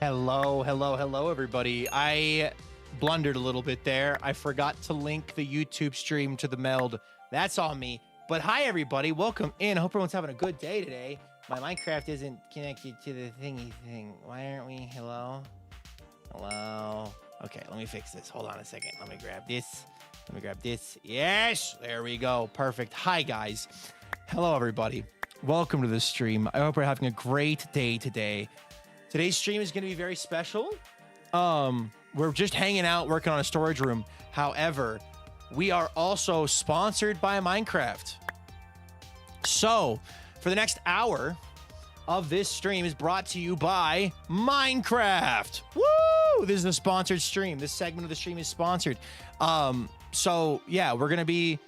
Hello, everybody. I blundered a little bit there. I forgot to link the YouTube stream to the meld. That's on me. But hi, everybody. Welcome in. I hope everyone's having a good day today. My Minecraft isn't connected to the thingy thing. Why aren't we? Hello? Okay, let me fix this. Hold on a second. Let me grab this. Yes! There we go. Perfect. Hi, guys. Hello, everybody. Welcome to the stream. I hope we're having a great day today. Today's stream is going to be very special. We're just hanging out, working on a storage room. However, we are also sponsored by Minecraft. So, for the next hour of this stream is brought to you by Minecraft. Woo! This is a sponsored stream. This segment of the stream is sponsored. So yeah, we're gonna be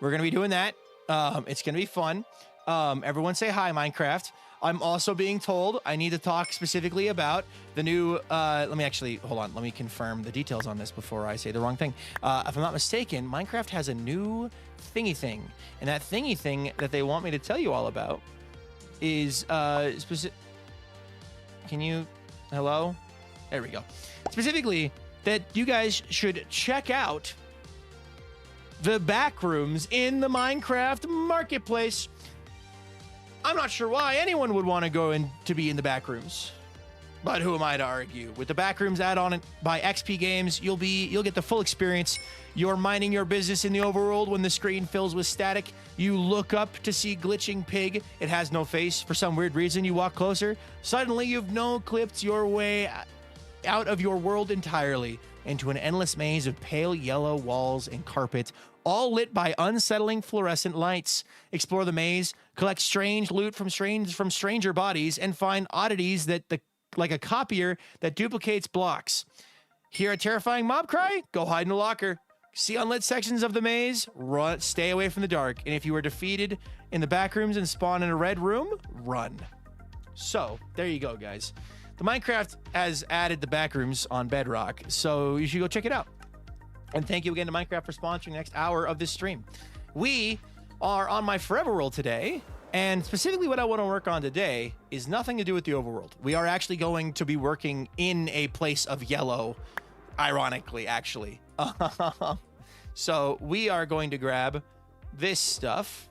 doing that. It's gonna be fun. Everyone say hi, Minecraft. I'm also being told I need to talk specifically about the new, let me confirm the details on this before I say the wrong thing. If I'm not mistaken, Minecraft has a new thingy thing. And that thingy thing that they want me to tell you all about is, hello? There we go. Specifically, that you guys should check out the back rooms in the Minecraft marketplace. I'm not sure why anyone would want to go in to be in the back rooms, but who am I to argue? With the back rooms add-on by XP Games, you'll get the full experience. You're minding your business in the overworld when the screen fills with static. You look up to see glitching pig. It has no face. For some weird reason, you walk closer. Suddenly, you've no-clipped your way out of your world entirely into an endless maze of pale yellow walls and carpet, all lit by unsettling fluorescent lights. Explore the maze, collect strange loot from stranger bodies, and find oddities like a copier that duplicates blocks. Hear a terrifying mob cry? Go hide in a locker. See unlit sections of the maze? Run. Stay away from the dark. And if you were defeated in the back rooms and spawn in a red room, run. So, there you go, guys. The Minecraft has added the back rooms on Bedrock, so you should go check it out. And thank you again to Minecraft for sponsoring the next hour of this stream. We are on my Forever World today, and specifically what I want to work on today is nothing to do with the overworld. We are actually going to be working in a place of yellow, ironically, actually. So we are going to grab this stuff,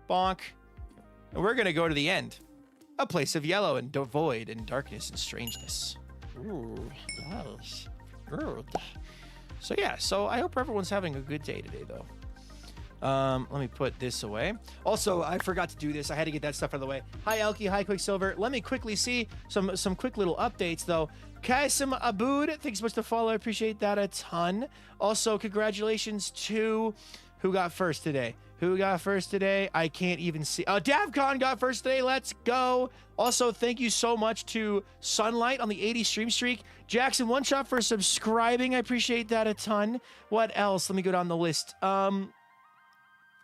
bonk, and we're going to go to the end. A place of yellow and void and darkness and strangeness. Ooh, yes. Good. So yeah, I hope everyone's having a good day today, though. Let me put this away. Also, I forgot to do this. I had to get that stuff out of the way. Hi, Elkie. Hi, Quicksilver. Let me quickly see some quick little updates, though. Kaisim Abood, thanks so much to follow. I appreciate that a ton. Also, congratulations to who got first today. I can't even see. Davcon got first today. Let's go. Also, thank you so much to Sunlight on the 80 stream streak. Jackson One Shot for subscribing. I appreciate that a ton. What else? Let me go down the list. I'm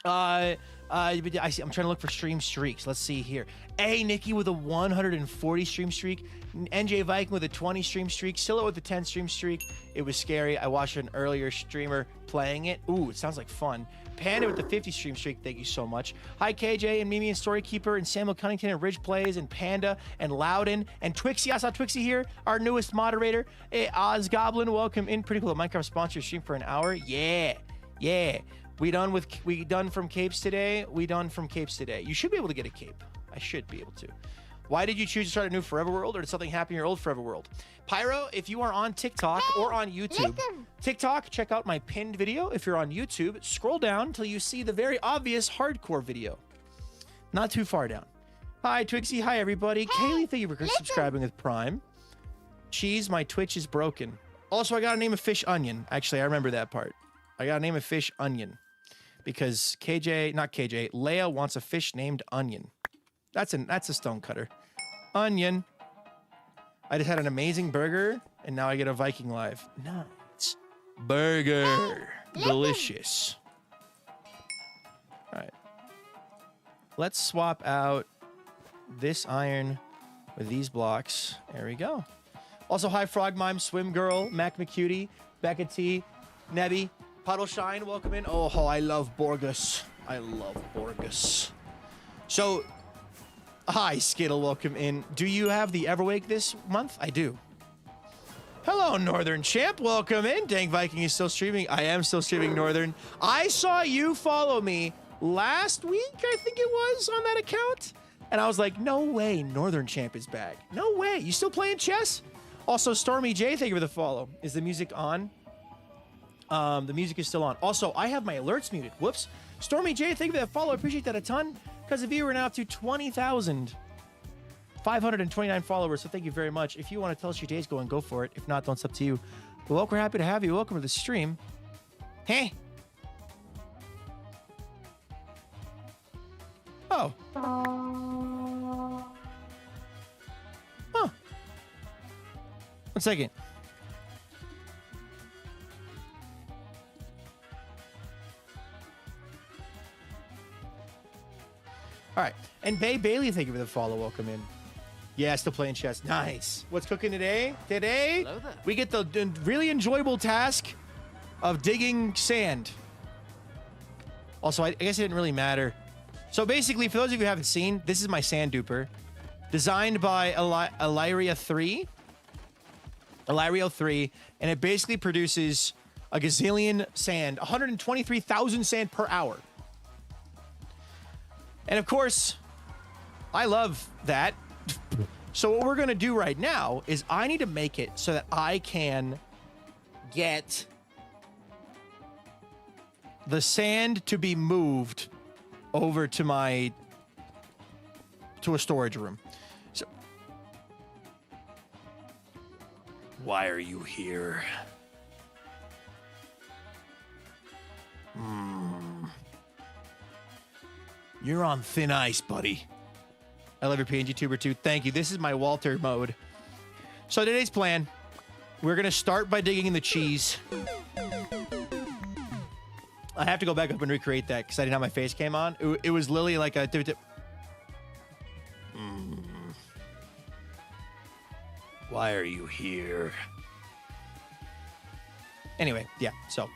trying to look for stream streaks. Let's see here. A Nikki with a 140 stream streak. NJ Viking with a 20 stream streak. Scylla with a 10 stream streak. It was scary. I watched an earlier streamer playing it. Ooh, it sounds like fun. Panda with the 50 stream streak. Thank you so much. Hi, KJ and Mimi and Storykeeper and Samuel Cunnington and Ridge Plays and Panda and Loudon and Twixie. I saw Twixie here, our newest moderator. Hey, Oz Goblin, welcome in. Pretty cool. Minecraft sponsor stream for an hour. Yeah. We done from capes today. You should be able to get a cape. I should be able to. Why did you choose to start a new Forever World, or did something happen in your old Forever World? Pyro, if you are on TikTok or on YouTube, TikTok, check out my pinned video. If you're on YouTube, scroll down until you see the very obvious hardcore video. Not too far down. Hi, Twixie. Hi, everybody. Kaylee, thank you for subscribing with Prime. Cheese, my Twitch is broken. Also, I got to name a fish Onion. Actually, I remember that part. I got to name a fish Onion. Because Leia wants a fish named Onion. That's a stonecutter. Onion. I just had an amazing burger, and now I get a Viking live. Nice. Burger. Delicious. All right. Let's swap out this iron with these blocks. There we go. Also, hi, Frog Mime, Swim Girl, Mac McCutie, Becca T, Nebby, Puddle Shine, welcome in. Oh, I love Borgus. So, Hi, Skittle. Welcome in. Do you have the Everwake this month? I do. Hello, Northern Champ. Welcome in. Dang Viking is still streaming. I am still streaming, Northern. I saw you follow me last week, I think it was, on that account. And I was like, no way, Northern Champ is back. No way. You still playing chess? Also, Stormy J, thank you for the follow. Is the music on? The music is still on. Also, I have my alerts muted. Whoops. Stormy J, thank you for that follow. I appreciate that a ton. Because of you, we're now up to 20,529 followers. So thank you very much. If you want to tell us your day's going, go for it. If not, then it's up to you. But we're happy to have you. Welcome to the stream. Hey. Oh. Huh. 1 second. All right. And Bay Bailey, thank you for the follow. Welcome in. Yeah, still playing chess. Nice. What's cooking today? Today, we get the really enjoyable task of digging sand. Also, I guess it didn't really matter. So basically, for those of you who haven't seen, this is my sand duper. Designed by Illyrio 3. And it basically produces a gazillion sand. 123,000 sand per hour. And of course, I love that. So what we're going to do right now is I need to make it so that I can get the sand to be moved over to a storage room. So why are you here? You're on thin ice, buddy. I love your PNG tuber too. Thank you. This is my Walter mode. So today's plan, we're going to start by digging in the cheese. I have to go back up and recreate that because I didn't have my face cam on. It was literally like a... Why are you here? Anyway, yeah, so.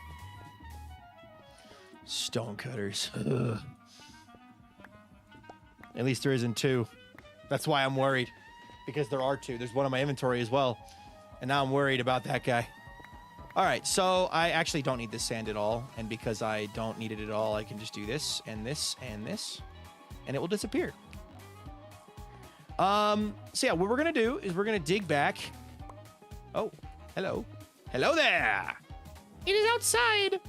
Stonecutters. Ugh. At least there isn't two. That's why I'm worried. Because there are two. There's one in my inventory as well. And now I'm worried about that guy. All right, so I actually don't need this sand at all. And because I don't need it at all, I can just do this and this and this. And it will disappear. So yeah, what we're going to do is we're going to dig back. Oh, hello. Hello there. It is outside.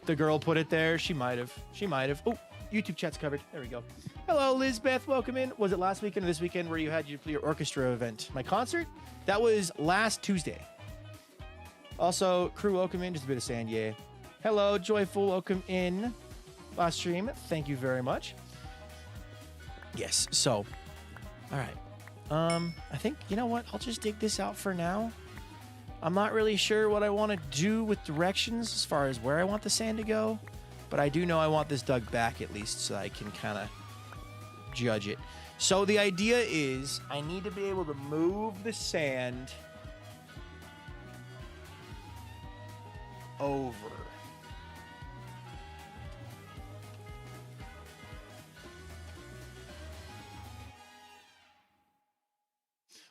The girl put it there. She might have. She might have. Oh. YouTube chat's covered. There we go. Hello, Lizbeth. Welcome in. Was it last weekend or this weekend where you had your orchestra event? My concert? That was last Tuesday. Also, crew, welcome in. Just a bit of sand, yeah. Hello, Joyful. Welcome in. Last stream. Thank you very much. Yes. So, all right. I think, you know what? I'll just dig this out for now. I'm not really sure what I want to do with directions as far as where I want the sand to go. But I do know I want this dug back at least so I can kind of judge it. So the idea is I need to be able to move the sand over.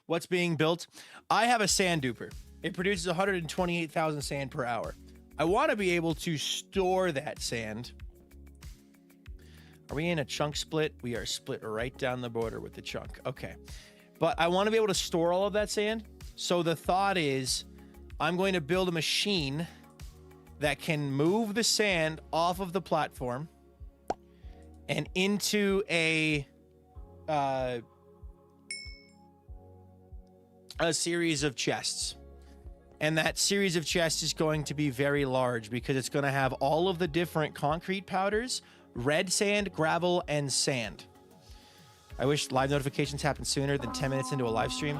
What's being built? I have a sand duper. It produces 128,000 sand per hour. I want to be able to store that sand. Are we in a chunk split? We are split right down the border with the chunk. Okay. But I want to be able to store all of that sand. So the thought is I'm going to build a machine that can move the sand off of the platform and into a series of chests. And that series of chests is going to be very large because it's going to have all of the different concrete powders, red sand, gravel, and sand. I wish live notifications happened sooner than 10 minutes into a live stream.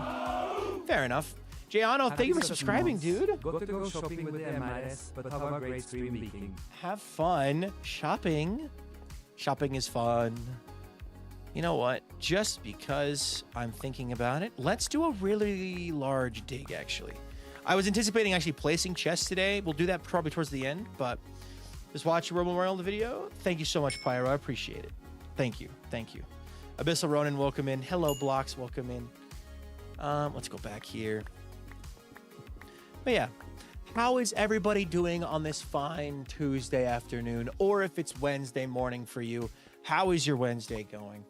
Fair enough. Jayano, thank you for subscribing, dude. Got to go shopping with the MRS, but have a great stream, Viking. Have fun shopping. Shopping is fun. You know what? Just because I'm thinking about it, let's do a really large dig, actually. I was anticipating actually placing chests today. We'll do that probably towards the end, but just watch your Memorial video. Thank you so much, Pyro. I appreciate it. Thank you. Thank you. Abyssal Ronin, welcome in. Hello, Blocks, welcome in. Let's go back here. But yeah, how is everybody doing on this fine Tuesday afternoon? Or if it's Wednesday morning for you, how is your Wednesday going?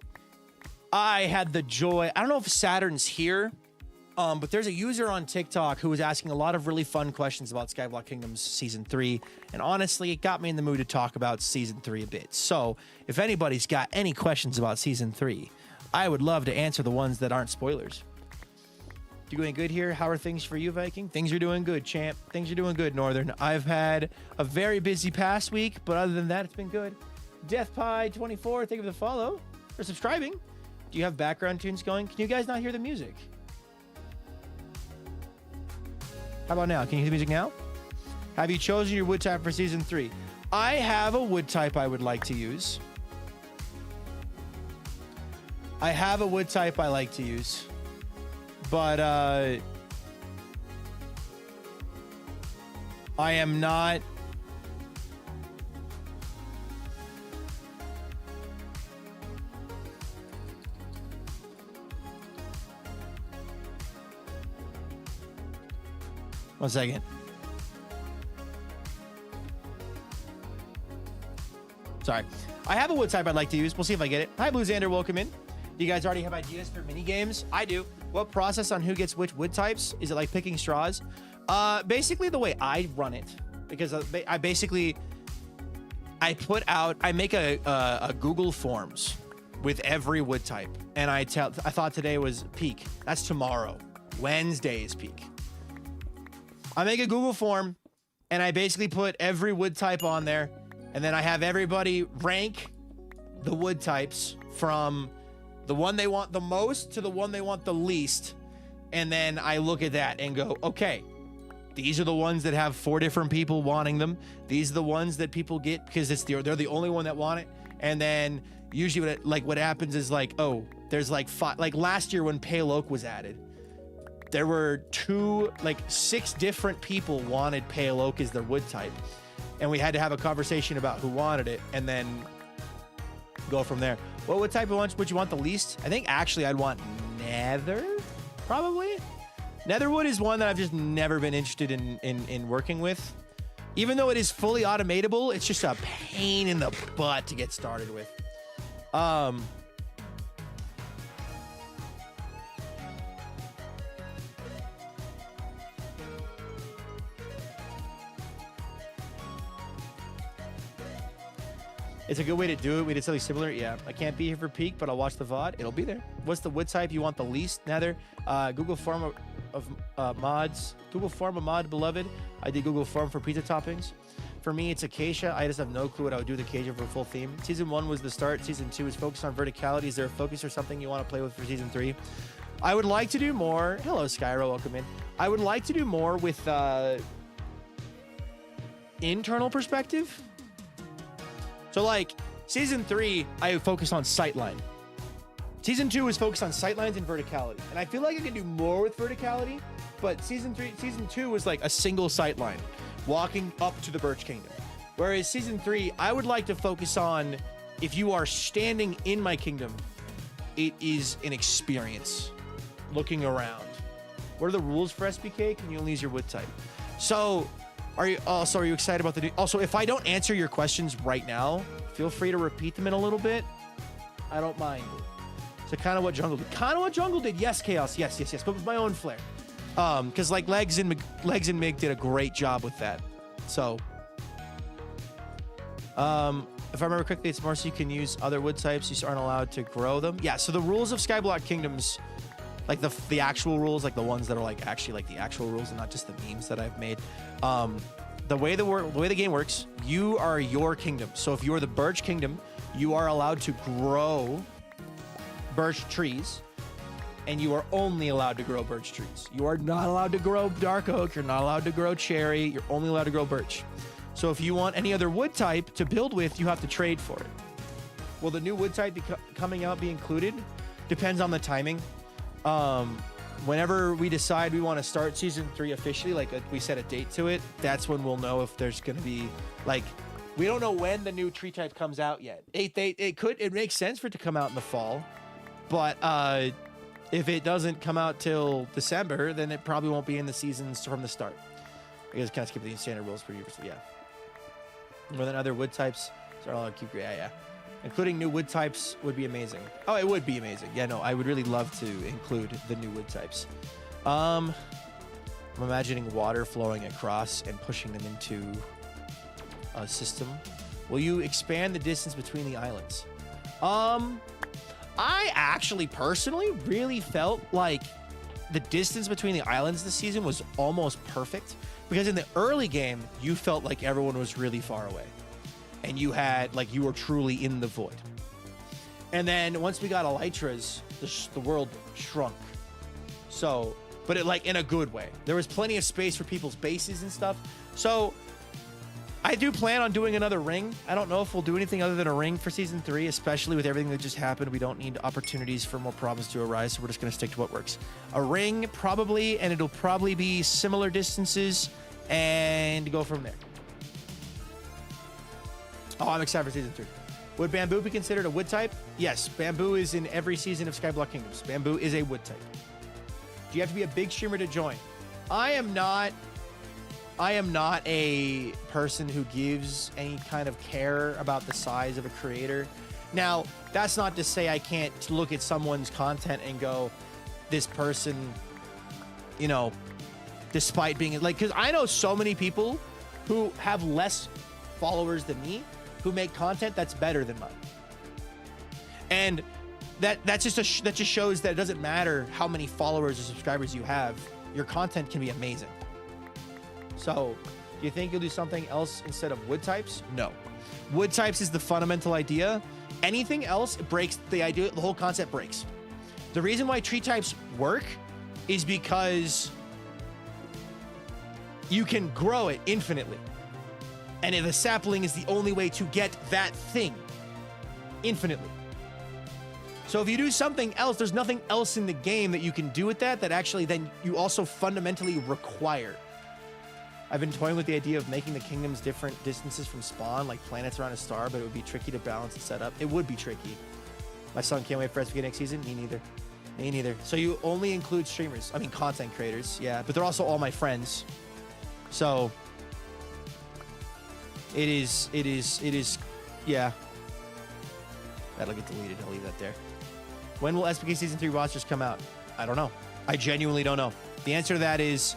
I had the joy, I don't know if Saturn's here, but there's a user on TikTok who was asking a lot of really fun questions about Skyblock Kingdoms Season 3, and honestly, it got me in the mood to talk about Season 3 a bit. So, if anybody's got any questions about Season 3, I would love to answer the ones that aren't spoilers. Doing good here? How are things for you, Viking? Things are doing good, champ. Things are doing good, Northern. I've had a very busy past week, but other than that, it's been good. DeathPie24, thank you for the follow, for subscribing. Do you have background tunes going? Can you guys not hear the music? How about now? Can you hear the music now? Have you chosen your wood type for Season 3? I have a wood type I would like to use. I have a wood type I like to use. But, I am not... One second. Sorry. I have a wood type I'd like to use. We'll see if I get it. Hi, Blue Xander. Welcome in. Do you guys already have ideas for mini games? I do. What process on who gets which wood types? Is it like picking straws? Basically the way I run it, because I basically make a Google Forms with every wood type, and I thought today was peak. That's tomorrow. Wednesday is peak. I make a Google form, and I basically put every wood type on there, and then I have everybody rank the wood types from the one they want the most to the one they want the least, and then I look at that and go, okay, these are the ones that have 4 different people wanting them. These are the ones that people get because they're the only one that want it. And then usually what happens is like, oh, there's like 5, like last year when Pale Oak was added, there were 6 different people wanted Pale Oak as their wood type. And we had to have a conversation about who wanted it and then go from there. What wood type would you want the least? I think actually I'd want Nether, probably. Netherwood is one that I've just never been interested in working with. Even though it is fully automatable, it's just a pain in the butt to get started with. It's a good way to do it. We did something similar. Yeah, I can't be here for peak, but I'll watch the VOD. It'll be there. What's the wood type you want the least? Nether. Google form of mods. Google form of mod beloved. I did Google form for pizza toppings. For me, it's Acacia. I just have no clue what I would do with Acacia for a full theme. Season 1 was the start. Season 2 is focused on verticality. Is there a focus or something you want to play with for Season 3? I would like to do more. Hello, Skyro. Welcome in. I would like to do more with internal perspective. So like Season 3, I focus on sightline. Season 2 is focused on sightlines and verticality. And I feel like I can do more with verticality, but Season 2 was like a single sightline, walking up to the Birch Kingdom. Whereas Season 3, I would like to focus on, if you are standing in my kingdom, it is an experience looking around. What are the rules for SBK? Can you only use your wood type? So, are you excited about the new? Also, if I don't answer your questions right now, feel free to repeat them in a little bit. I don't mind. So kind of what Jungle did. Kind of what Jungle did. Yes, Chaos. Yes. But with my own flair. Because like Legs and Mig did a great job with that. So, if I remember correctly, it's more so you can use other wood types. You aren't allowed to grow them. Yeah. So the rules of Skyblock Kingdoms, like the actual rules, like the ones that are like actually like the actual rules and not just the memes that I've made. The way the game works, you are your kingdom. So if you're the Birch Kingdom, you are allowed to grow birch trees, and you are only allowed to grow birch trees. You are not allowed to grow dark oak. You're not allowed to grow cherry. You're only allowed to grow birch. So if you want any other wood type to build with, you have to trade for it. Will the new wood type coming out be included? Depends on the timing. Whenever we decide we want to start Season 3 officially, like we set a date to it, that's when we'll know if there's going to be, like, We don't know when the new tree type comes out yet. It makes sense for it to come out in the fall, but if it doesn't come out till December, then it probably won't be in the seasons from the start. I guess kind of skip the standard rules for years, yeah. More than other wood types, so I'll keep, yeah. Including new wood types would be amazing. Oh, it would be amazing. Yeah, no, I would really love to include the new wood types. I'm imagining water flowing across and pushing them into a system. Will you expand the distance between the islands? I actually personally really felt like the distance between the islands this season was almost perfect, because in the early game you felt like everyone was really far away and you had like you were truly in the void. And then once we got elytras, the world shrunk. So, but it like in a good way. There was plenty of space for people's bases and stuff. So I do plan on doing another ring. I don't know if we'll do anything other than a ring for season 3, especially with everything that just happened. We don't need opportunities for more problems to arise, so we're just going to stick to what works. A ring, probably, and it'll probably be similar distances and go from there. Oh, I'm excited for season 3. Would bamboo be considered a wood type? Yes, bamboo is in every season of Skyblock Kingdoms. Bamboo is a wood type. Do you have to be a big streamer to join? I am not a person who gives any kind of care about the size of a creator. Now, that's not to say I can't look at someone's content and go, this person, you know, despite being like, because I know so many people who have less followers than me who make content that's better than mine. And that just shows that it doesn't matter how many followers or subscribers you have, your content can be amazing. So, do you think you'll do something else instead of wood types? No. Wood types is the fundamental idea. Anything else breaks the idea, the whole concept breaks. The reason why tree types work is because you can grow it infinitely. And if a sapling is the only way to get that thing infinitely. So if you do something else, there's nothing else in the game that you can do with that actually then you also fundamentally require. I've been toying with the idea of making the kingdoms different distances from spawn, like planets around a star, but it would be tricky to balance and set up. It would be tricky. My son can't wait for SPK next season. Me neither. Me neither. So you only include streamers. I mean, content creators. Yeah, but they're also all my friends. So it is, yeah. That'll get deleted. I'll leave that there. When will SPK Season 3 rosters come out? I don't know. I genuinely don't know. The answer to that is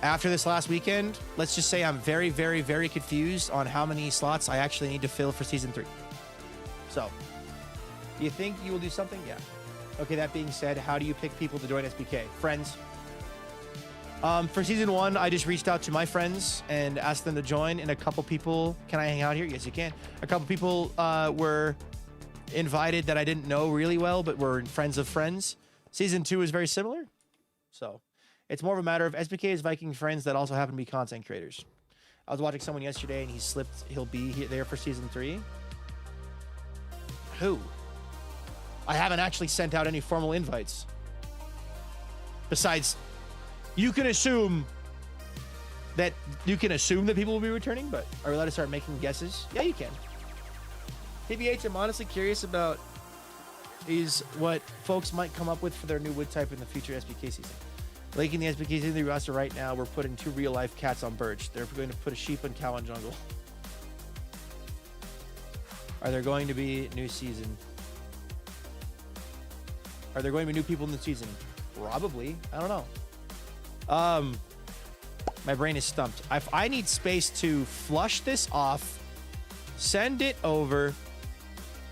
after this last weekend. Let's just say I'm very, very, very confused on how many slots I actually need to fill for Season 3. So, do you think you will do something? Yeah. Okay, that being said, how do you pick people to join SPK? Friends. For Season 1, I just reached out to my friends and asked them to join, and a couple people... Can I hang out here? Yes, you can. A couple people were invited that I didn't know really well, but were friends of friends. Season 2 is very similar. So, it's more of a matter of SPK's Viking friends that also happen to be content creators. I was watching someone yesterday, and he slipped. He'll be there for Season 3. Who? I haven't actually sent out any formal invites. Besides... You can assume that people will be returning, but are we allowed to start making guesses? Yeah, you can. TBH, I'm honestly curious about is what folks might come up with for their new wood type in the future SPK season. Linking the SPK season roster right now, we're putting 2 real-life cats on birch. They're going to put a sheep and cow on jungle. Are there going to be new season? Are there going to be new people in the season? Probably. I don't know. My brain is stumped. I need space to flush this off, send it over,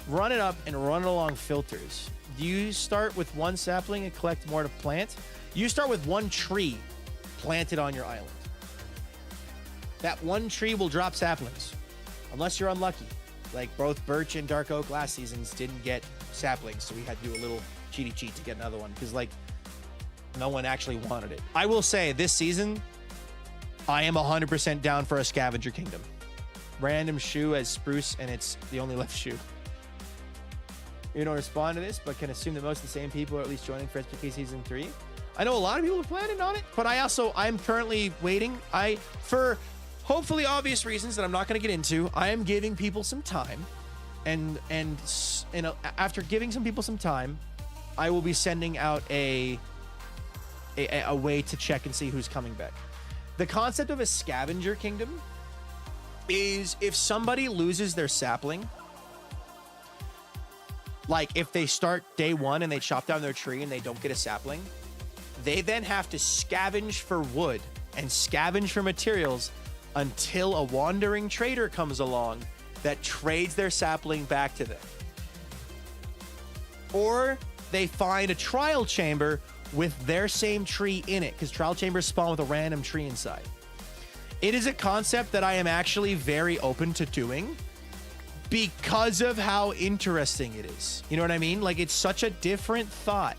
run it up, and run it along filters. Do you start with 1 sapling and collect more to plant? You start with 1 tree planted on your island. That 1 tree will drop saplings, unless you're unlucky. Like both birch and dark oak last seasons didn't get saplings, so we had to do a little cheaty cheat to get another one, because like no one actually wanted it. I will say this season, I am 100% down for a scavenger kingdom. Random shoe as spruce, and it's the only left shoe. You don't respond to this, but can assume that most of the same people are at least joining for SPK Season 3. I know a lot of people are planning on it, but I'm currently waiting. For hopefully obvious reasons that I'm not going to get into, I am giving people some time, and after giving some people some time, I will be sending out a way to check and see who's coming back. The concept of a scavenger kingdom is if somebody loses their sapling, like if they start day one and they chop down their tree and they don't get a sapling, they then have to scavenge for wood and scavenge for materials until a wandering trader comes along that trades their sapling back to them. Or they find a trial chamber with their same tree in it, because trial chambers spawn with a random tree inside. It is a concept that I am actually very open to doing because of how interesting it is. You know what I mean? Like, it's such a different thought.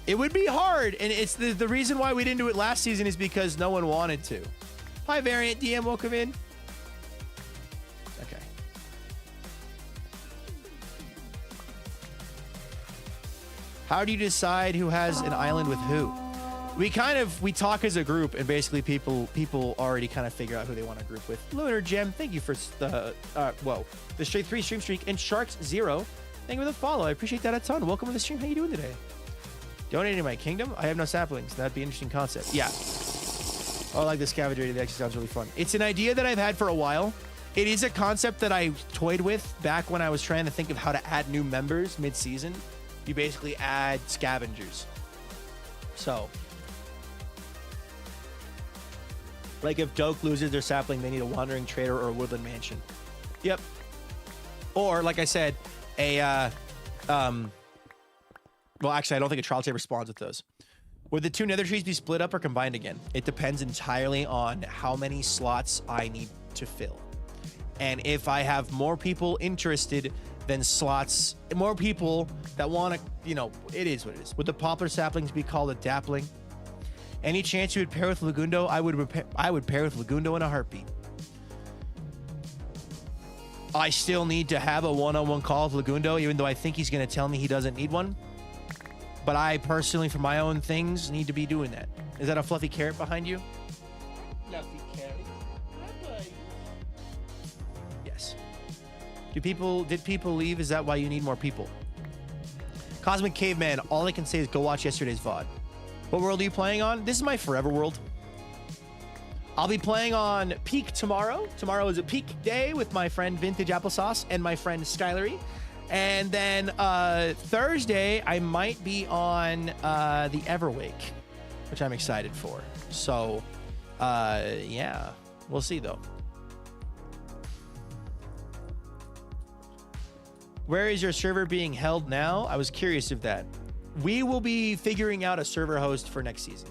It would be hard, and it's the reason why we didn't do it last season is because no one wanted to. Hi, Variant DM, welcome in. Okay. How do you decide who has an island with who? We talk as a group, and basically people already kind of figure out who they want to group with. Lunar Gem, thank you for the straight 3 stream streak, and Sharks 0, thank you for the follow. I appreciate that a ton. Welcome to the stream. How you doing today? Donating my kingdom? I have no saplings. That'd be an interesting concept. Yeah. Oh, I like the scavenger. It actually sounds really fun. It's an idea that I've had for a while. It is a concept that I toyed with back when I was trying to think of how to add new members mid-season. You basically add scavengers. So, like if Doak loses their sapling, they need a wandering trader or a woodland mansion. Yep. Or, like I said, well, actually, I don't think a trial chamber spawns with those. Would the 2 nether trees be split up or combined again? It depends entirely on how many slots I need to fill. And if I have more people interested than slots, more people that want to, it is what it is. Would the poplar saplings be called a dappling? Any chance you would pair with Lagundo? I would pair with Lagundo in a heartbeat. I still need to have a one-on-one call with Lagundo, even though I think he's going to tell me he doesn't need one. But I personally, for my own things, need to be doing that. Is that a fluffy carrot behind you? Fluffy carrot. Yes. Did people leave? Is that why you need more people? Cosmic Caveman, all I can say is go watch yesterday's VOD. What world are you playing on? This is my forever world. I'll be playing on Peak tomorrow. Tomorrow is a Peak day with my friend Vintage Applesauce and my friend Skylery. And then Thursday, I might be on the Everwake, which I'm excited for. So, yeah, we'll see, though. Where is your server being held now? I was curious of that. We will be figuring out a server host for next season.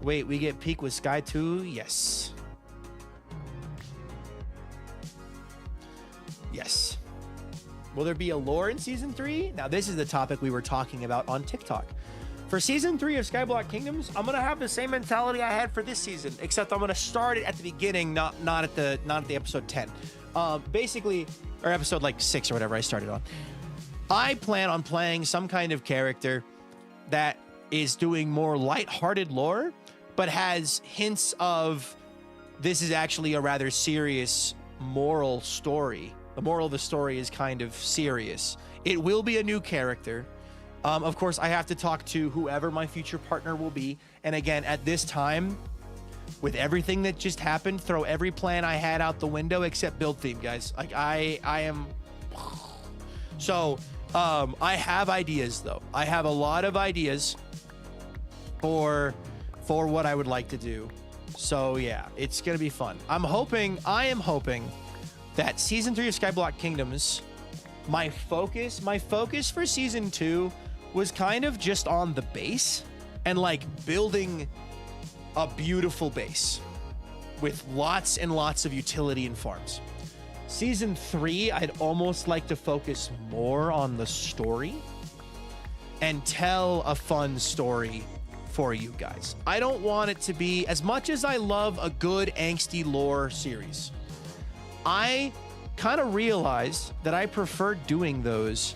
Wait, we get Peak with Sky too? Yes. Yes. Will there be a lore in Season 3? Now, this is the topic we were talking about on TikTok. For Season 3 of Skyblock Kingdoms, I'm going to have the same mentality I had for this season, except I'm going to start it at the beginning, not at the episode 10. Basically, or episode like 6 or whatever I started on. I plan on playing some kind of character that is doing more lighthearted lore, but has hints of this is actually a rather serious moral story. The moral of the story is kind of serious. It will be a new character. Of course, I have to talk to whoever my future partner will be. And again, at this time, with everything that just happened, throw every plan I had out the window except build theme, guys. Like I am. So I have ideas, though. I have a lot of ideas for what I would like to do. So yeah, it's gonna be fun. I am hoping that Season 3 of Skyblock Kingdoms, my focus for Season 2 was kind of just on the base and like building a beautiful base with lots and lots of utility and farms. Season 3, I'd almost like to focus more on the story and tell a fun story for you guys. I don't want it to be, as much as I love a good angsty lore series, I kind of realized that I prefer doing those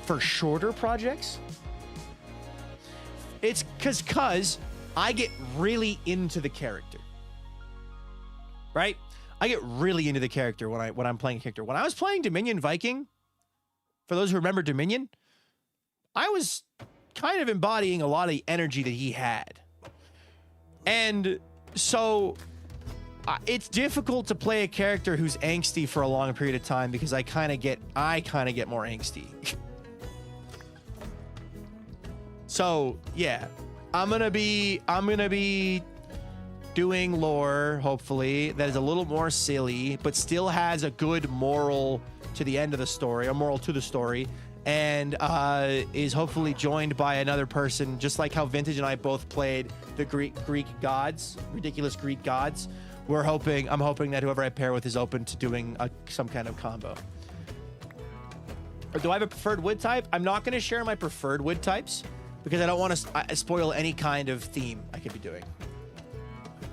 for shorter projects. It's because I get really into the character. Right? I get really into the character when I'm playing a character. When I was playing Dominion Viking, for those who remember Dominion, I was kind of embodying a lot of the energy that he had. And so it's difficult to play a character who's angsty for a long period of time because I kind of get more angsty. So yeah, I'm gonna be doing lore, hopefully, that is a little more silly, but still has a good moral to the end of the story, a moral to the story, and is hopefully joined by another person, just like how Vintage and I both played the Greek gods, ridiculous Greek gods. I'm hoping that whoever I pair with is open to doing some kind of combo. Or do I have a preferred wood type? I'm not going to share my preferred wood types because I don't want to spoil any kind of theme I could be doing.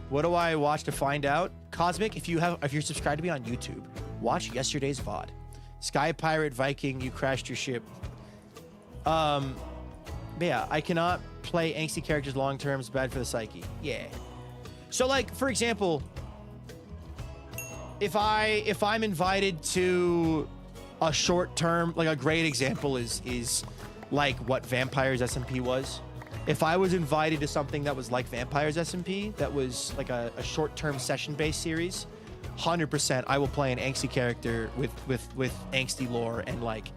What do I watch to find out? Cosmic, if you're subscribed to me on YouTube, watch yesterday's VOD. Sky Pirate Viking, you crashed your ship. But yeah, I cannot play angsty characters long term. It's bad for the psyche. Yeah. So like, for example, if I'm invited to a short term, like a great example is like what Vampires SMP was. If I was invited to something that was like Vampires SMP, that was like a short-term session-based series, 100% I will play an angsty character with angsty lore and like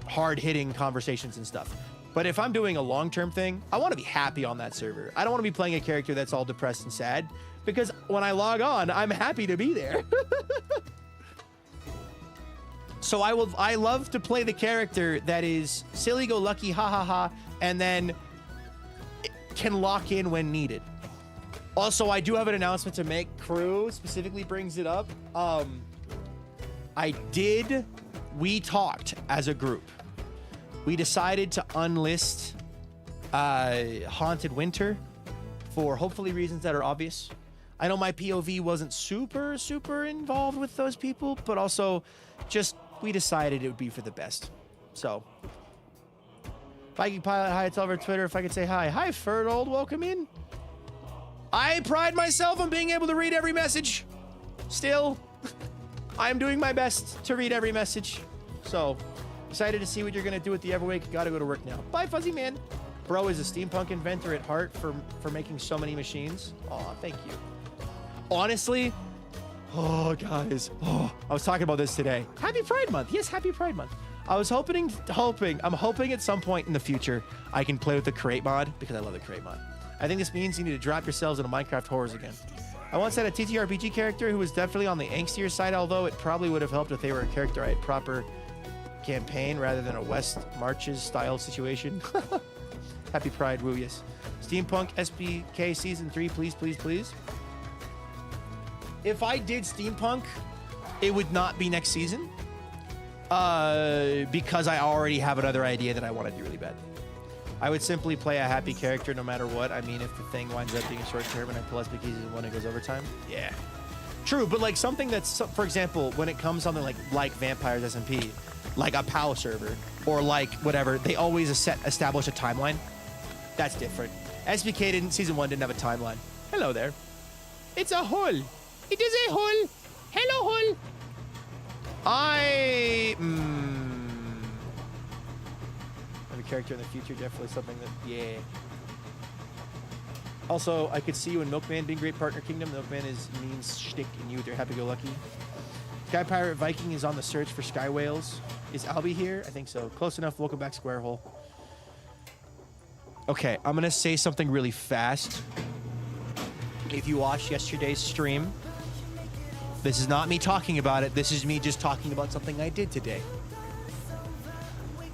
hard-hitting conversations and stuff. But if I'm doing a long-term thing, I want to be happy on that server. I don't want to be playing a character that's all depressed and sad, because when I log on, I'm happy to be there. So I love to play the character that is silly-go-lucky, ha ha ha, and then can lock in when needed. Also, I do have an announcement to make. Crew specifically brings it up. We talked as a group. We decided to unlist Haunted Winter for hopefully reasons that are obvious. I know my POV wasn't super involved with those people, but also just we decided it would be for the best. So VikingPilot, hi, it's over Twitter. If I could say hi. Hi, Ferdold, welcome in. I pride myself on being able to read every message. Still, I'm doing my best to read every message. So, excited to see what you're going to do with the Everwake. Gotta go to work now. Bye, Fuzzy Man. Bro is a steampunk inventor at heart for making so many machines. Aw, thank you. Honestly, oh, guys. Oh, I was talking about this today. Happy Pride Month. Yes, happy Pride Month. I'm hoping at some point in the future I can play with the Create mod because I love the Create mod. I think this means you need to drop yourselves into Minecraft horrors again. I once had a TTRPG character who was definitely on the angstier side, although it probably would have helped if they were a character I had proper campaign rather than a West Marches style situation. Happy Pride, woo, yes. Steampunk SPK Season 3, please, please, please. If I did Steampunk, it would not be next season. Because I already have another idea that I want to do really bad. I would simply play a happy character no matter what. I mean, if the thing winds up being a short term and I pull SPKs when it goes overtime, yeah. True, but like something that's, for example, when it comes to something like Vampires SMP, like a PAL server, or like whatever, they always establish a timeline. That's different. SPK season 1 didn't have a timeline. Hello there. It's a hole. It is a hole. Hello, hole. I have a character in the future, definitely something that, yeah. Also, I could see you in Milkman being great partner kingdom. Milkman means shtick and you with your happy-go-lucky. Sky Pirate Viking is on the search for sky whales. Is Albie here? I think so. Close enough. Welcome back, Square Hole. Okay, I'm gonna say something really fast. If you watched yesterday's stream, this is not me talking about it. This is me just talking about something I did today.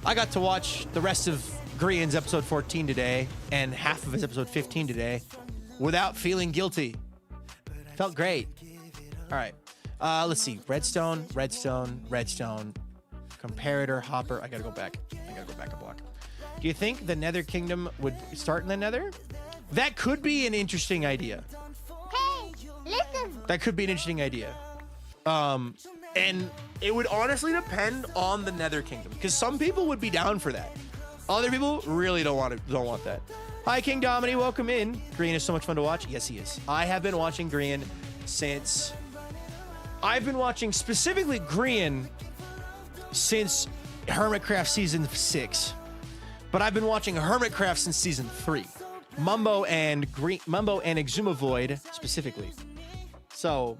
I got to watch the rest of Grian's episode 14 today and half of his episode 15 today without feeling guilty. Felt great. All right. Let's see. Redstone. Comparator, Hopper. I gotta go back a block. Do you think the Nether Kingdom would start in the Nether? That could be an interesting idea. Hey, listen. That could be an interesting idea. And it would honestly depend on the Nether Kingdom, because some people would be down for that. Other people really don't want that. Hi, King Domini. Welcome in. Green is so much fun to watch. Yes, he is. I have been watching Green since... I've been watching specifically Green since Hermitcraft Season 6. But I've been watching Hermitcraft since Season 3. Mumbo and Exumavoid specifically. So,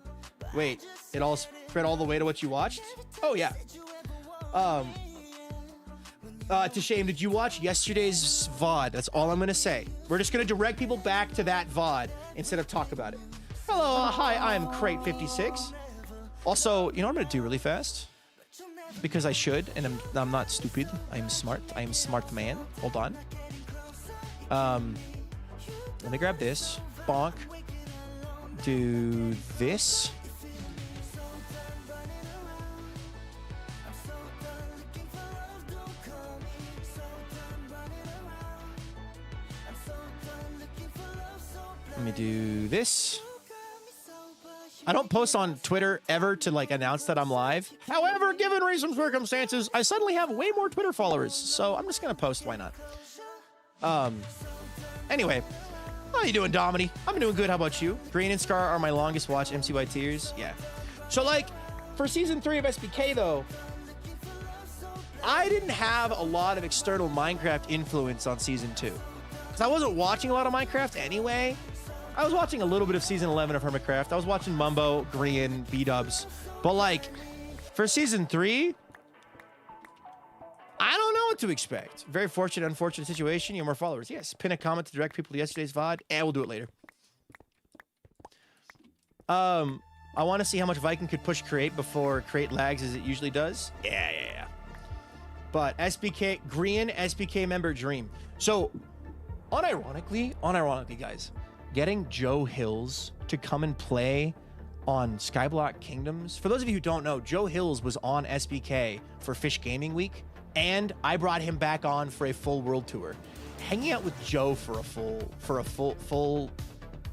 wait. It all spread all the way to what you watched? Oh, yeah. It's a shame. Did you watch yesterday's VOD? That's all I'm going to say. We're just going to direct people back to that VOD instead of talk about it. Hello, hi, I'm Crate56. Also, you know what I'm going to do really fast? Because I should, and I'm not stupid. I'm smart. I am a smart man. Hold on. Let me grab this. Bonk. Do this. Let me do this. I don't post on Twitter ever to like announce that I'm live. However, given recent circumstances, I suddenly have way more Twitter followers, so I'm just gonna post. Why not? Anyway, how you doing, Domini? I'm doing good. How about you? Green and Scar are my longest watch MCY tiers. Yeah. So like for season 3 of SBK though, I didn't have a lot of external Minecraft influence on season 2 because I wasn't watching a lot of Minecraft anyway. I was watching a little bit of season 11 of Hermitcraft. I was watching Mumbo, Green, B-dubs. But like, for season 3, I don't know what to expect. Very fortunate, unfortunate situation. You have more followers. Yes, pin a comment to direct people to yesterday's VOD. And we'll do it later. I want to see how much Viking could push create before create lags as it usually does. Yeah. But SBK, Green SBK member dream. So, unironically, guys, getting Joe Hills to come and play on Skyblock Kingdoms. For those of you who don't know, Joe Hills was on SBK for Fish Gaming Week, and I brought him back on for a full world tour. Hanging out with Joe for a full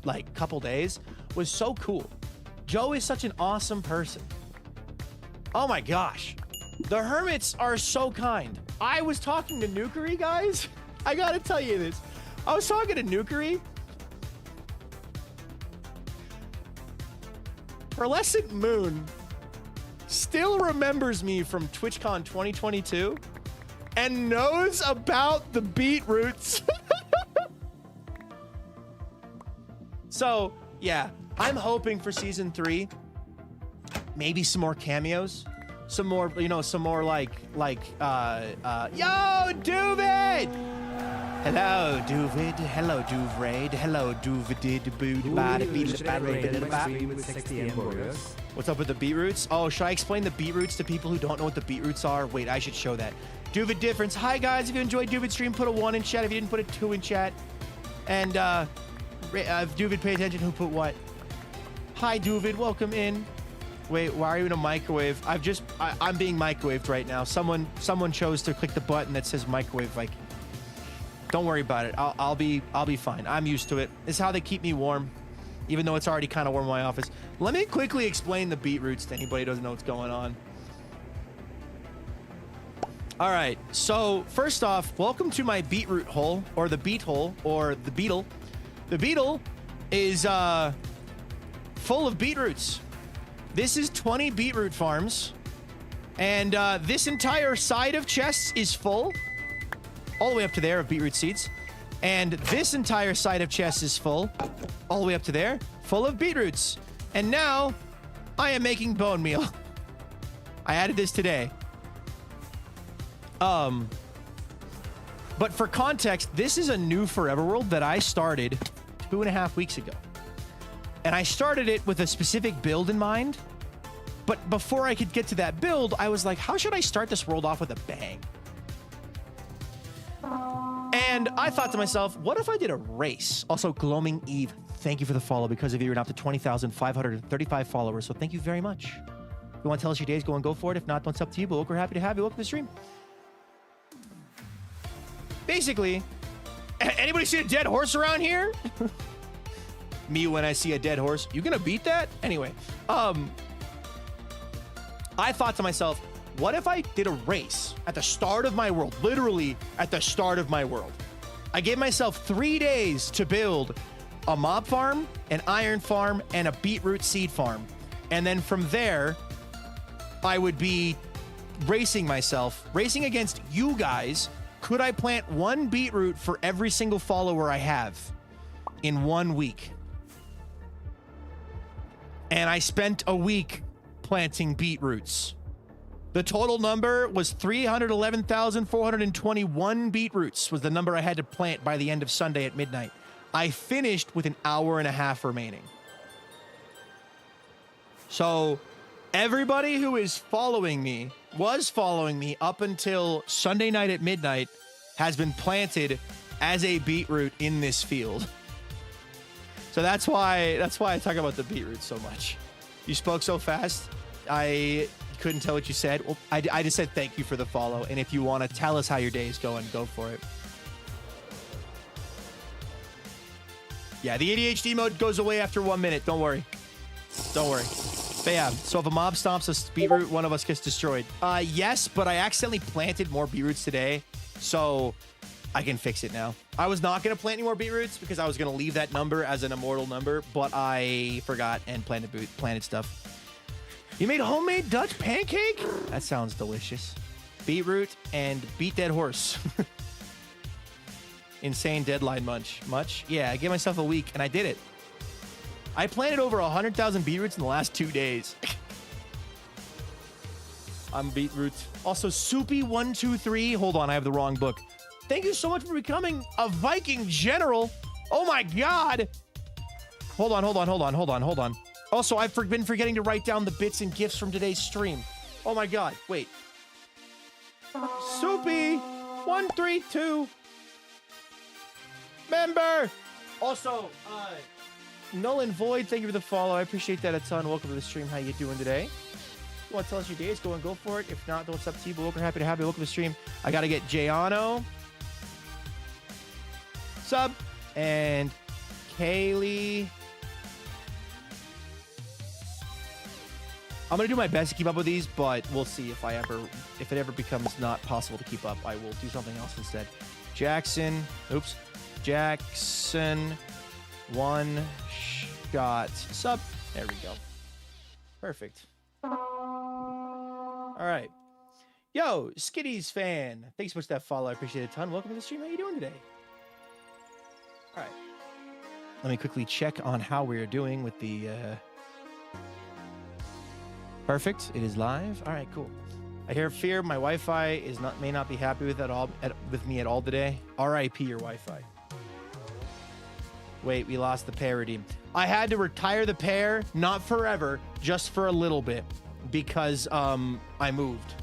like couple days was so cool. Joe is such an awesome person. Oh my gosh. The hermits are so kind. I was talking to Nukery, guys. I gotta tell you this. I was talking to Nukery. Pearlescent Moon still remembers me from TwitchCon 2022 and knows about the beetroots. So, yeah, I'm hoping for season 3, maybe some more cameos, some more like, yo, Duvid! Hello, Duvid. Hello, Duvraid. Hello, Duvidid. What's up with the beetroots? Oh, should I explain the beetroots to people who don't know what the beetroots are? Wait, I should show that. Duvid difference. Hi, guys. If you enjoyed Duvid's stream, put a 1 in chat. If you didn't, put a 2 in chat. And, if Duvid, pay attention who put what. Hi, Duvid. Welcome in. Wait, why are you in a microwave? I'm being microwaved right now. Someone chose to click the button that says microwave Viking. Don't worry about it. I'll be fine. I'm used to it. This is how they keep me warm, even though it's already kind of warm in my office. Let me quickly explain the beetroots to anybody who doesn't know what's going on. All right. So first off, welcome to my beetroot hole, or the beet hole, or the beetle. The beetle is full of beetroots. This is 20 beetroot farms, and this entire side of chests is full. All the way up to there of beetroot seeds. And this entire side of chest is full. All the way up to there. Full of beetroots. And now, I am making bone meal. I added this today. But for context, this is a new Forever World that I started 2.5 weeks ago. And I started it with a specific build in mind. But before I could get to that build, I was like, how should I start this world off with a bang? And I thought to myself, what if I did a race? Also, Gloaming Eve, thank you for the follow. Because of you, we're now up to 20,535 followers. So thank you very much. If you want to tell us your days, go for it. If not, it's up to you. But we're happy to have you. Welcome to the stream. Basically, anybody see a dead horse around here? Me when I see a dead horse. You gonna beat that? Anyway, I thought to myself, what if I did a race at the start of my world, literally at the start of my world? I gave myself 3 days to build a mob farm, an iron farm, and a beetroot seed farm. And then from there, I would be racing against you guys. Could I plant 1 beetroot for every single follower I have in 1 week? And I spent a week planting beetroots. The total number was 311,421 beetroots was the number I had to plant by the end of Sunday at midnight. I finished with an hour and a half remaining. So everybody who is following me, was following me up until Sunday night at midnight, has been planted as a beetroot in this field. So that's why I talk about the beetroot so much. You spoke so fast, I couldn't tell what you said. Well, I just said thank you for the follow, and if you want to tell us how your day is going, go for it. Yeah, the ADHD mode goes away after 1 minute. Don't worry. Don't worry. But yeah, so if a mob stomps a beetroot, one of us gets destroyed. Yes, but I accidentally planted more beetroots today, so I can fix it now. I was not going to plant any more beetroots because I was going to leave that number as an immortal number, but I forgot and planted stuff. You made a homemade Dutch pancake? That sounds delicious. Beetroot and beat that horse. Insane deadline much? Yeah, I gave myself a week and I did it. I planted over 100,000 beetroots in the last 2 days. I'm beetroots. Also, Soupy123. Hold on, I have the wrong book. Thank you so much for becoming a Viking general. Oh my God. Hold on. Also, I've been forgetting to write down the bits and gifts from today's stream. Oh my God, wait. Soupy132. Member. Also, Null and Void, thank you for the follow. I appreciate that a ton. Welcome to the stream. How you doing today? You want to tell us your day is going, go for it. If not, then what's up to you? But we're happy to have you. Welcome to the stream. I got to get Jayano. Sub. And Kaylee. I'm going to do my best to keep up with these, but we'll see if it ever becomes not possible to keep up. I will do something else instead. Jackson. One shot. Sub. There we go. Perfect. All right. Yo, Skitty's fan. Thanks so much for that follow. I appreciate it a ton. Welcome to the stream. How you doing today? All right. Let me quickly check on how we're doing with the... Perfect. It is live. All right, cool. I fear my Wi-Fi may not be happy with me at all today. RIP your Wi-Fi. Wait, we lost the pair redeem. I had to retire the pair, not forever, just for a little bit, because I moved,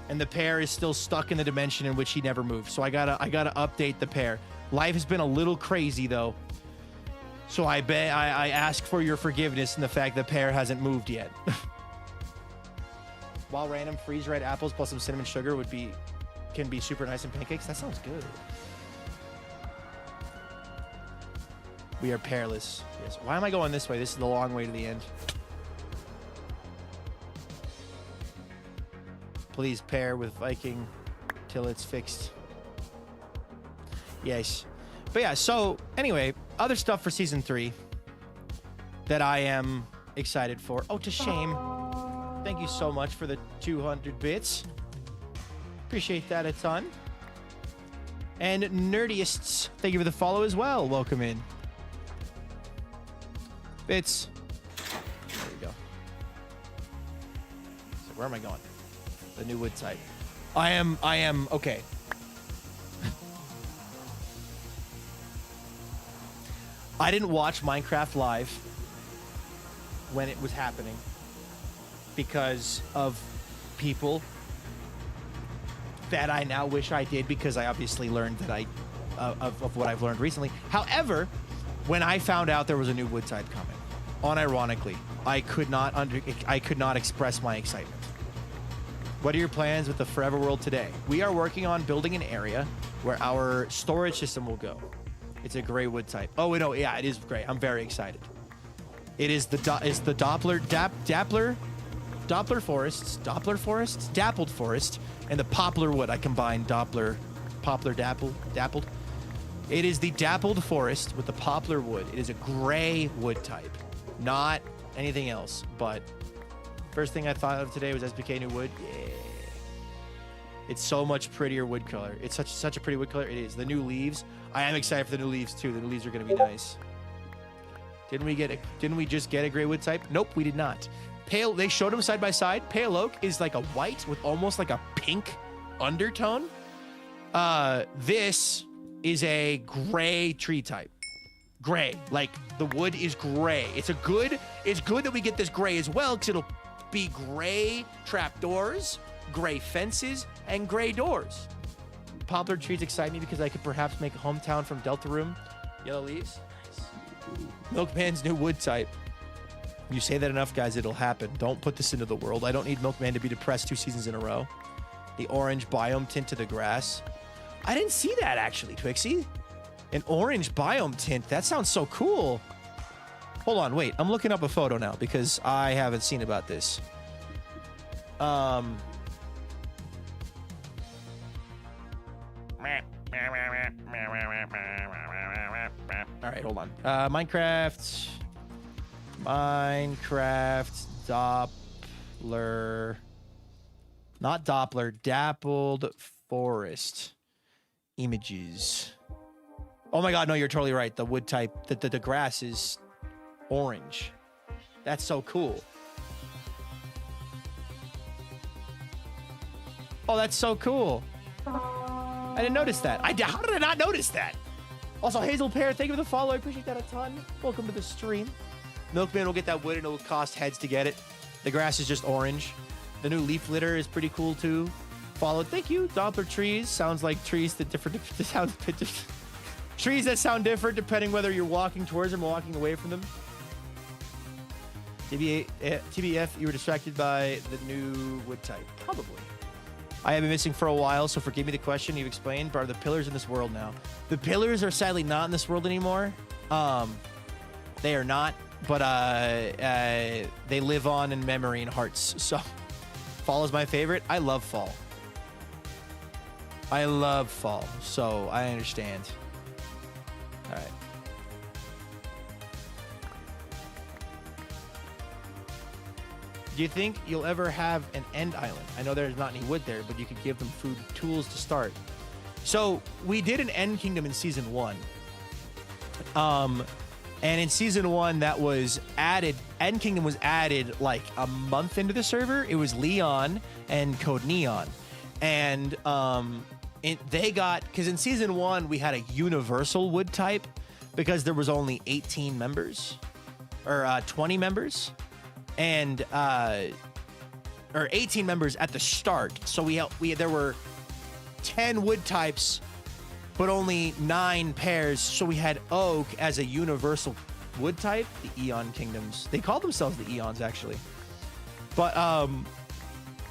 and the pair is still stuck in the dimension in which he never moved. So I gotta update the pair. Life has been a little crazy though, so I ask for your forgiveness in the fact the pair hasn't moved yet. While random freeze-dried apples plus some cinnamon sugar can be super nice in pancakes. That sounds good. We are pairless. Yes. Why am I going this way? This is the long way to the end. Please pair with Viking till it's fixed. Yes. But yeah, so anyway, other stuff for season 3 that I am excited for. Oh, to shame. Thank you so much for the 200 bits. Appreciate that a ton. And Nerdyists, thank you for the follow as well. Welcome in. Bits. There we go. So where am I going? The new wood type. I am okay. I didn't watch Minecraft live when it was happening because of people that I now wish I did, because I obviously learned that of what I've learned recently. However, when I found out there was a new wood type coming, unironically, I could not express my excitement. What are your plans with the Forever World today? We are working on building an area where our storage system will go. It's a gray wood type. Oh, no, yeah, it is gray. I'm very excited. It is the Doppler forests, dappled forest, and the poplar wood. I combined poplar, dappled. It is the dappled forest with the poplar wood. It is a gray wood type, not anything else. But first thing I thought of today was SPK new wood. Yeah. It's so much prettier wood color. It's such a pretty wood color. It is. The new leaves. I am excited for the new leaves too. The new leaves are going to be nice. Didn't we just get a gray wood type? Nope, we did not. Pale, they showed them side by side. Pale oak is like a white with almost like a pink undertone. This is a gray tree type. Gray, like the wood is gray. It's good that we get this gray as well, because it'll be gray trapdoors, gray fences, and gray doors. Poplar trees excite me because I could perhaps make a hometown from Delta Room. Yellow leaves. Nice. Milkman's new wood type. You say that enough, guys, it'll happen. Don't put this into the world. I don't need Milkman to be depressed 2 seasons in a row. The orange biome tint to the grass. I didn't see that, actually, Twixie. An orange biome tint. That sounds so cool. Hold on, wait. I'm looking up a photo now because I haven't seen about this. All right, hold on. Minecraft Doppler. Not Doppler. Dappled forest images. Oh my God, no, you're totally right. The wood type, the grass is orange. That's so cool. Oh, that's so cool. I didn't notice that. How did I not notice that? Also, Hazel Pear, thank you for the follow. I appreciate that a ton. Welcome to the stream. Milkman will get that wood and it'll cost heads to get it. The grass is just orange. The new leaf litter is pretty cool too. Followed. Thank you. Doppler trees. Sounds like trees that trees that sound different depending whether you're walking towards them or walking away from them. TBF, you were distracted by the new wood type. Probably. I have been missing for a while, so forgive me the question you've explained, but are the pillars in this world now? The pillars are sadly not in this world anymore. They are not, but they live on in memory and hearts. So fall is my favorite. I love fall. I love fall, so I understand. All right. Do you think you'll ever have an end island? I know there's not any wood there, but you could give them food tools to start. So we did an end kingdom in season 1. And in season 1, that was added. End kingdom was added like a month into the server. It was Leon and Code Neon. And they got, because in season 1, we had a universal wood type because there was only 18 members or 20 members. And or 18 members at the start. So there were 10 wood types, but only 9 pairs. So we had oak as a universal wood type. The Eon Kingdoms. They called themselves the Eons, actually. But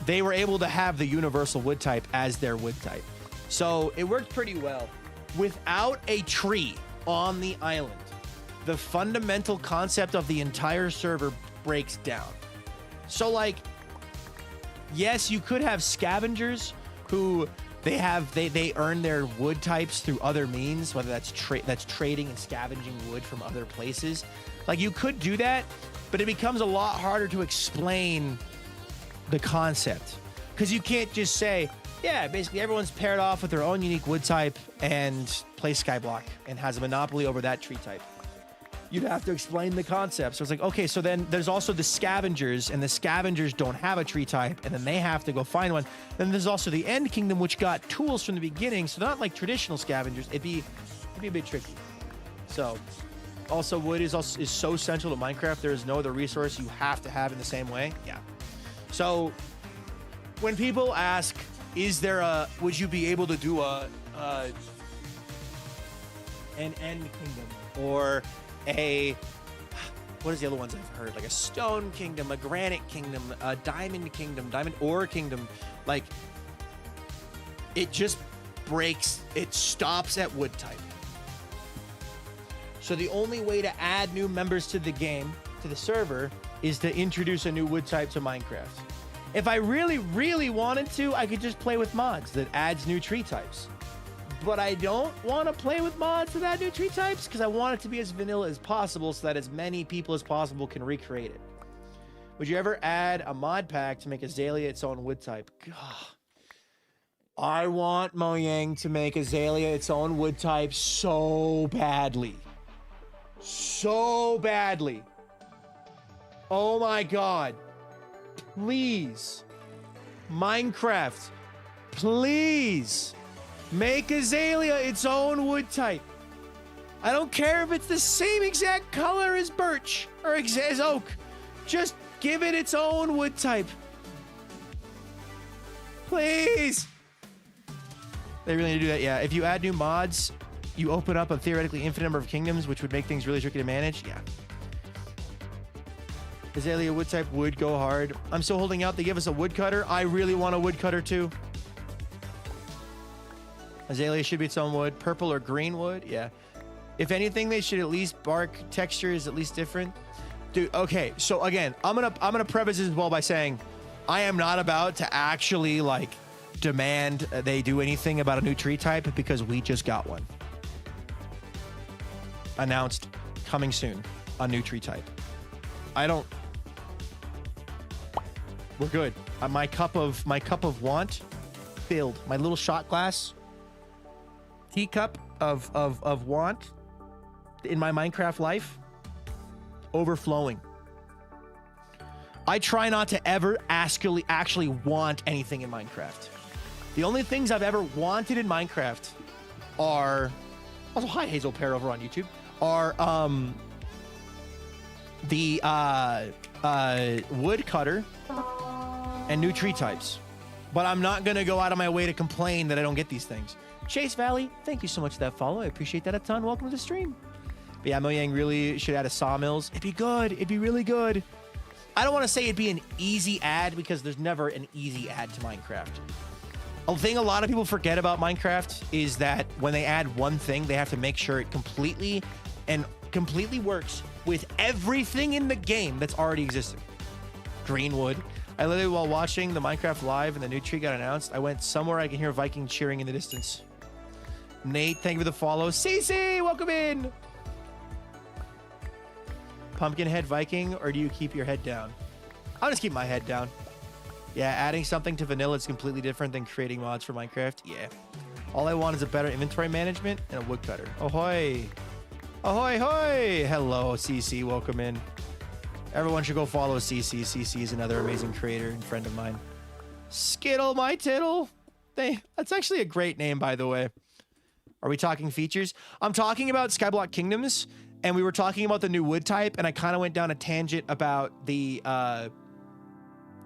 they were able to have the universal wood type as their wood type. So it worked pretty well. Without a tree on the island, the fundamental concept of the entire server breaks down. So like, yes, you could have scavengers who they earn their wood types through other means, whether that's trading and scavenging wood from other places. Like you could do that, but it becomes a lot harder to explain the concept because you can't just say, yeah, basically everyone's paired off with their own unique wood type and plays Skyblock and has a monopoly over that tree type. You'd have to explain the concept. So it's like, okay, so then there's also the scavengers, and the scavengers don't have a tree type, and then they have to go find one. Then there's also the End Kingdom, which got tools from the beginning, so not like traditional scavengers. It'd be a bit tricky. So, also wood is so central to Minecraft. There is no other resource you have to have in the same way. Yeah. So, when people ask, would you be able to do an End Kingdom or what is the other ones I've heard? Like a stone kingdom, a granite kingdom, a diamond kingdom, diamond ore kingdom. Like, it just breaks, it stops at wood type. So the only way to add new members to the game, to the server, is to introduce a new wood type to Minecraft. If I really, really wanted to, I could just play with mods that adds new tree types. but I don't want to play with mods to add new tree types because I want it to be as vanilla as possible so that as many people as possible can recreate it. Would you ever add a mod pack to make Azalea its own wood type? God. I want Mojang to make Azalea its own wood type so badly. So badly. Oh my God. Please. Minecraft. Please. Make Azalea its own wood type. I don't care if it's the same exact color as birch or as oak. Just give it its own wood type. Please. They really need to do that, yeah. If you add new mods, you open up a theoretically infinite number of kingdoms, which would make things really tricky to manage. Yeah. Azalea wood type would go hard. I'm still holding out. They give us a woodcutter. I really want a woodcutter too. Azalea should be its own wood. Purple or green wood, yeah. If anything, they should at least bark texture is at least different. Dude, okay. So again, I'm gonna preface this as well by saying I am not about to actually like demand they do anything about a new tree type because we just got one. Announced coming soon, a new tree type. We're good. My cup of want filled. My little shot glass teacup of want in my Minecraft life overflowing. I try not to ever actually want anything in Minecraft. The only things I've ever wanted in Minecraft are also hi Hazel Pear over on YouTube are the woodcutter and new tree types. But I'm not gonna go out of my way to complain that I don't get these things. Chase Valley, thank you so much for that follow. I appreciate that a ton. Welcome to the stream. But yeah, Mojang really should add a sawmills. It'd be good. It'd be really good. I don't want to say it'd be an easy add because there's never an easy add to Minecraft. A thing a lot of people forget about Minecraft is that when they add one thing, they have to make sure it completely works with everything in the game that's already existing. Greenwood. I literally, while watching the Minecraft live and the new tree got announced, I went somewhere I can hear Viking cheering in the distance. Nate, thank you for the follow. CC, welcome in. Pumpkinhead Viking, or do you keep your head down? I'll just keep my head down. Yeah, adding something to vanilla is completely different than creating mods for Minecraft. Yeah. All I want is a better inventory management and a woodcutter. Ahoy. Ahoy, hoy. Hello, CC. Welcome in. Everyone should go follow CC. CC is another amazing creator and friend of mine. Skittle my tittle. That's actually a great name, by the way. Are we talking features? I'm talking about Skyblock Kingdoms, and we were talking about the new wood type, and I kind of went down a tangent about the,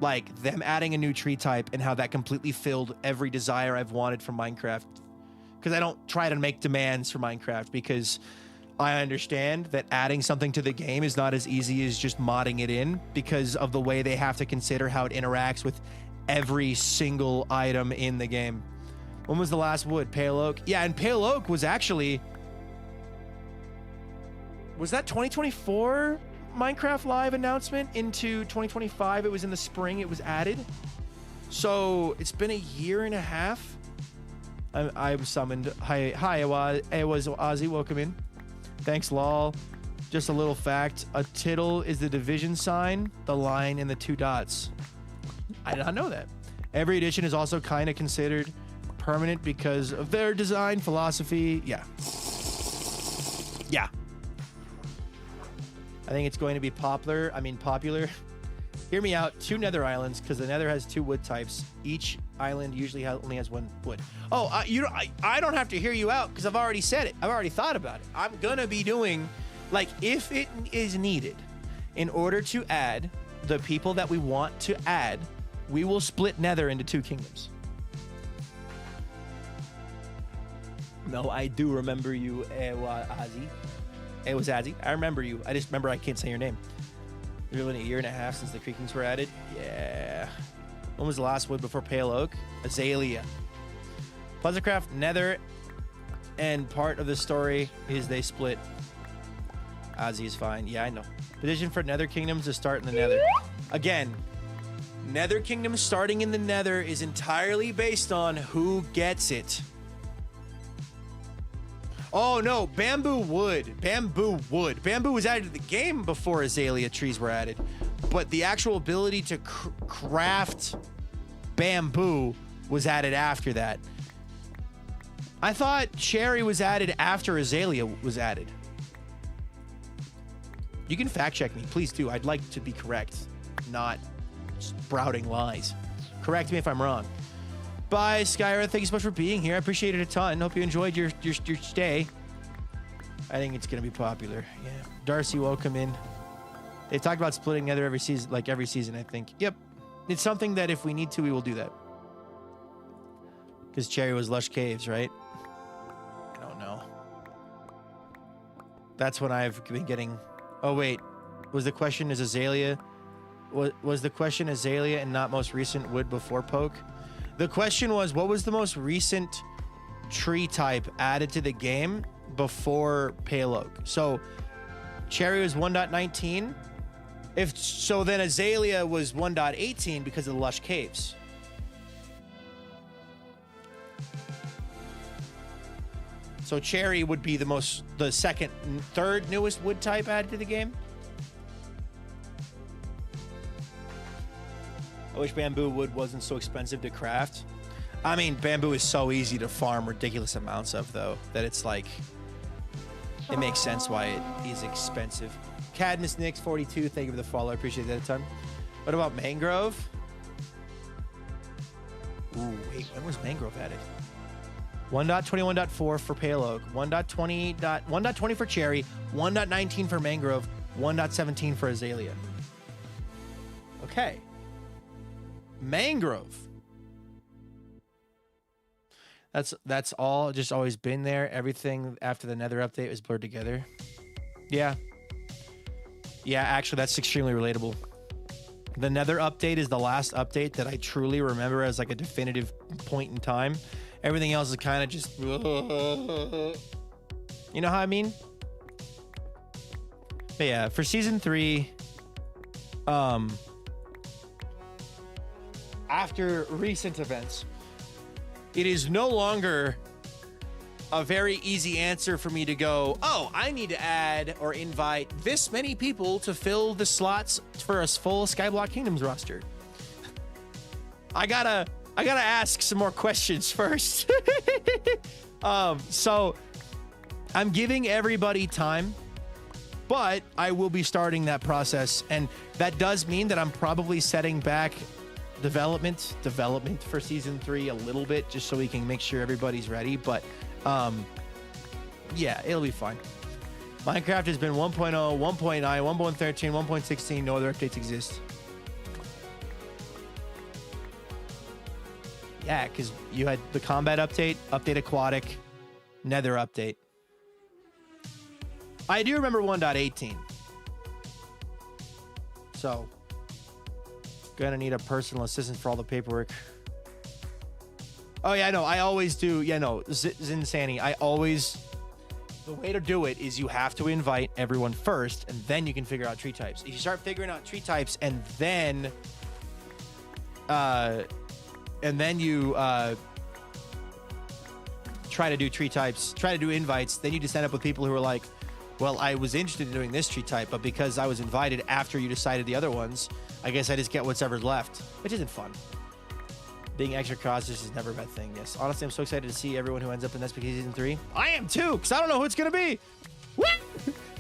like, them adding a new tree type and how that completely filled every desire I've wanted from Minecraft. Because I don't try to make demands for Minecraft, because I understand that adding something to the game is not as easy as just modding it in, because of the way they have to consider how it interacts with every single item in the game. When was the last wood? Pale oak? Yeah, and pale oak was actually... Was that 2024 Minecraft Live announcement into 2025? It was in the spring. It was added. So it's been a year and a half. I was summoned. Hi, it was Ozzy. Welcome in. Thanks, lol. Just a little fact. A tittle is the division sign, the line, and the two dots. I did not know that. Every edition is also kind of considered permanent because of their design philosophy. Yeah. Yeah. I think it's going to be popular. Hear me out. 2 nether islands, because the nether has 2 wood types. Each island usually only has 1 wood. Oh, I don't have to hear you out, because I've already said it. I've already thought about it. I'm going to be doing, like, if it is needed, in order to add the people that we want to add, we will split nether into 2 kingdoms. No, I do remember you, Ozzy. It was Azzy. I remember you. I just remember I can't say your name. It's been a year and a half since the creekings were added. Yeah. When was the last wood before pale oak? Azalea. Pleasantcraft, nether, and part of the story is they split. Ozzy is fine. Yeah, I know. Petition for nether kingdoms to start in the nether. Again, nether kingdoms starting in the nether is entirely based on who gets it. Oh no, bamboo wood. Bamboo wood. Bamboo was added to the game before azalea trees were added, but the actual ability to craft bamboo was added after that. I thought cherry was added after azalea was added. You can fact check me, please do. I'd like to be correct, not sprouting lies. Correct me if I'm wrong. Bye, Skyra. Thank you so much for being here. I appreciate it a ton. Hope you enjoyed your stay. I think it's gonna be popular. Yeah. Darcy, welcome in. They talked about splitting Nether every season, every season, I think. Yep. It's something that if we need to, we will do that. Because Cherry was Lush Caves, right? I don't know. That's when I've been getting... Oh, wait. Was the question is Azalea... Was the question Azalea and not most recent wood before poke? The question was, what was the most recent tree type added to the game before Pale Oak? So, Cherry was 1.19. If so, then Azalea was 1.18 because of the Lush Caves. So Cherry would be the second, third newest wood type added to the game. I wish bamboo wood wasn't so expensive to craft. I mean, bamboo is so easy to farm ridiculous amounts of, though, that it's like, it makes sense why it is expensive. Cadmus Nix 42, thank you for the follow. I appreciate that a ton. What about mangrove? Ooh, wait, when was mangrove added? 1.21.4 for Pale Oak, 1.20 for Cherry, 1.19 for mangrove, 1.17 for Azalea. Okay. Mangrove. That's all just always been there. Everything after the Nether update was blurred together. Yeah. Yeah, actually that's extremely relatable. The Nether update is the last update that I truly remember as like a definitive point in time. Everything else is kind of just you know how I mean? But yeah, for season 3 after recent events, it is no longer a very easy answer for me to go, oh, I need to add or invite this many people to fill the slots for a full Skyblock Kingdoms roster. I gotta ask some more questions first. So I'm giving everybody time, but I will be starting that process, and that does mean that I'm probably setting back development for season 3 a little bit, just so we can make sure everybody's ready. But yeah, it'll be fine. Minecraft has been 1.0, 1.9, 1.13, 1.16. No other updates exist. Yeah, because you had the combat update, update aquatic, Nether update. I do remember 1.18. So gonna need a personal assistant for all the paperwork. Oh yeah, no, I always do. Yeah, no, Zinsanny, I always... The way to do it is you have to invite everyone first, and then you can figure out tree types. If you start figuring out tree types and then you try to do tree types, try to do invites, then you just end up with people who are like, well, I was interested in doing this tree type, but because I was invited after you decided the other ones, I guess I just get whatever's left, which isn't fun. Being extra cautious is never a bad thing, yes. Honestly, I'm so excited to see everyone who ends up in SPK Season 3. I am too, because I don't know who it's going to be.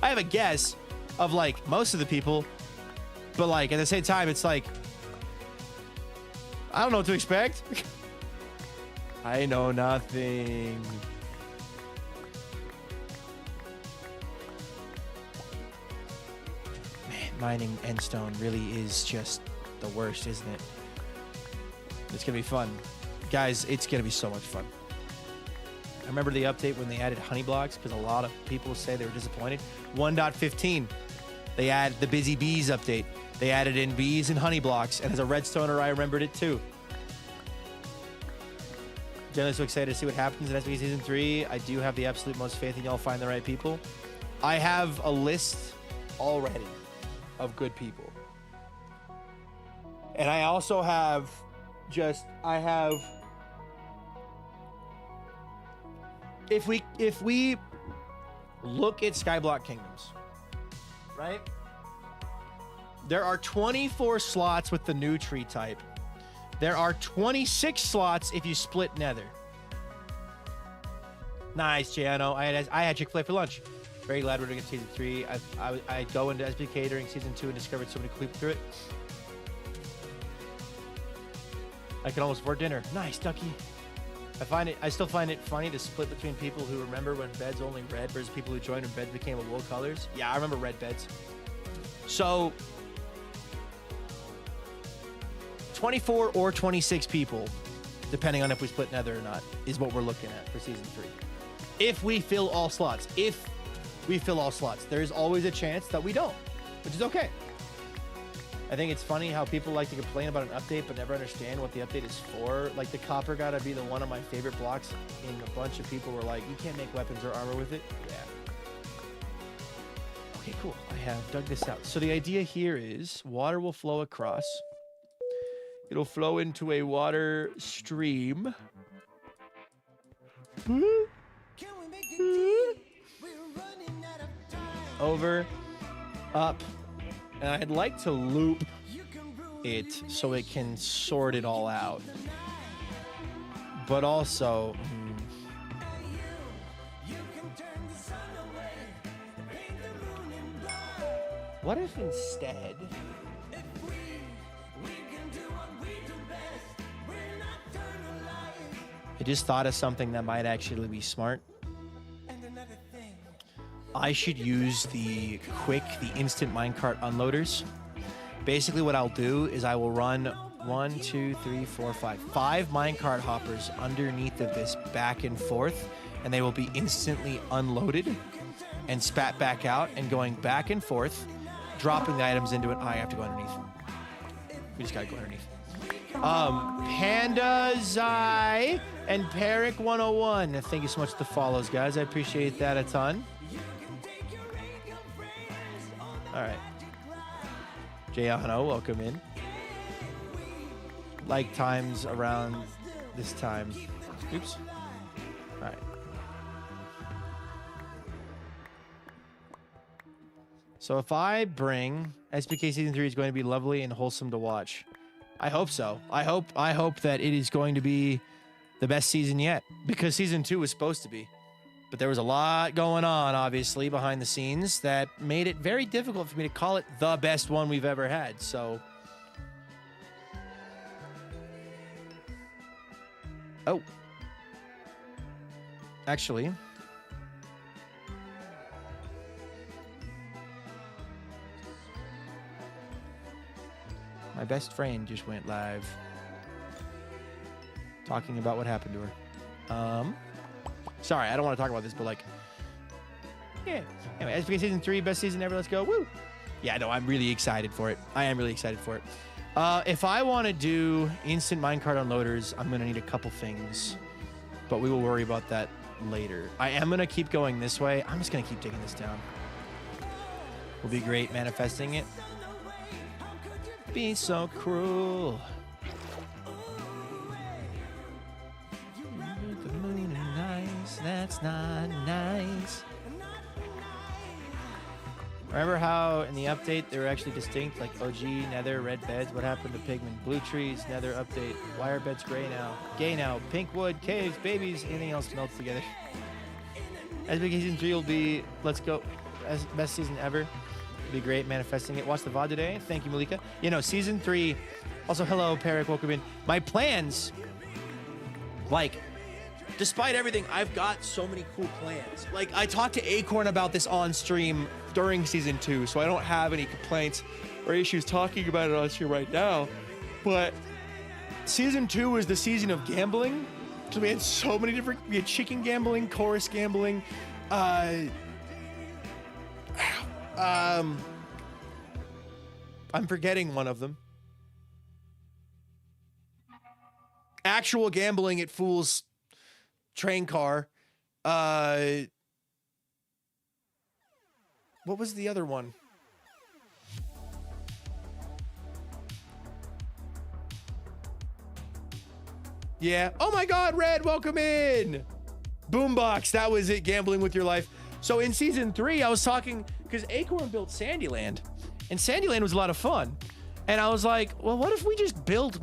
I have a guess of, like, most of the people, but, like, at the same time, it's like, I don't know what to expect. I know nothing. Man, mining endstone really is just the worst, isn't it? It's gonna be fun. Guys, it's gonna be so much fun. I remember the update when they added honey blocks, because a lot of people say they were disappointed. 1.15, they added the busy bees update. They added in bees and honey blocks, and as a redstoner, I remembered it too. Generally so excited to see what happens in SPK Season 3. I do have the absolute most faith in y'all find the right people. I have a list already of good people. And I also have if we look at Skyblock Kingdoms, right? There are 24 slots with the new tree type. There are 26 slots if you split Nether. Nice, Giano. I had Chick-fil-A for lunch. Very glad we're doing season 3. I go into SBK during season 2 and discovered so many cool people through it. I can almost afford dinner. Nice, Ducky. I still find it funny to split between people who remember when beds only red versus people who joined when beds became a wool colors. Yeah, I remember red beds. So 24 or 26 people, depending on if we split Nether or not, is what we're looking at for season 3. If we fill all slots. If we fill all slots. There is always a chance that we don't, which is okay. I think it's funny how people like to complain about an update but never understand what the update is for. Like, the copper gotta be one of my favorite blocks, and a bunch of people were like, you can't make weapons or armor with it. Yeah. Okay, cool. I have dug this out. So the idea here is water will flow across. It'll flow into a water stream. Over, up, and I'd like to loop it so it can sort it all out. But also, what if instead I just thought of something that might actually be smart? I should use the instant minecart unloaders. Basically what I'll do is I will run 1, 2, 3, 4, 5 minecart hoppers underneath of this back and forth, and they will be instantly unloaded and spat back out and going back and forth, dropping the items into it. I have to go underneath. We just gotta go underneath. Panda Zai and Peric 101. Thank you so much for the follows, guys. I appreciate that a ton. All right. Jayano, welcome in. Like times around this time. Oops. All right. So if I bring SBK Season 3 is going to be lovely and wholesome to watch. I hope so. I hope that it is going to be the best season yet, because Season 2 was supposed to be. But there was a lot going on, obviously, behind the scenes that made it very difficult for me to call it the best one we've ever had. So, oh, actually, my best friend just went live talking about what happened to her. Sorry, I don't want to talk about this, but like, yeah. Anyway, SBK Season 3, best season ever. Let's go. Woo! Yeah, no, I'm really excited for it. I am really excited for it. If I want to do instant minecart unloaders, I'm going to need a couple things, but we will worry about that later. I am going to keep going this way. I'm just going to keep taking this down. Will be great manifesting it. Be so cruel. The moon and nice. That's not nice. Remember how in the update they were actually distinct, like OG, Nether, red beds? What happened to pigment? Blue trees, Nether update. Why are beds gray now? Gay now. Pink wood, caves, babies, anything else melts together. SBK Season 3 will be, let's go, as best season ever. It'll be great manifesting it. Watch the VOD today. Thank you, Malika. You know, Season 3, also hello, Peric, welcome in. My plans, like, despite everything, I've got so many cool plans. Like, I talked to Acorn about this on stream during Season 2, so I don't have any complaints or issues talking about it on stream right now. But Season 2 was the season of gambling. So we had so many different, we had chicken gambling, chorus gambling, I'm forgetting one of them. Actual gambling at Fool's train car. What was the other one? Yeah. Oh my God, Red, welcome in. Boombox, that was it. Gambling with your life. So in season 3, I was talking because Acorn built Sandyland, and Sandyland was a lot of fun. And I was like, well, what if we just build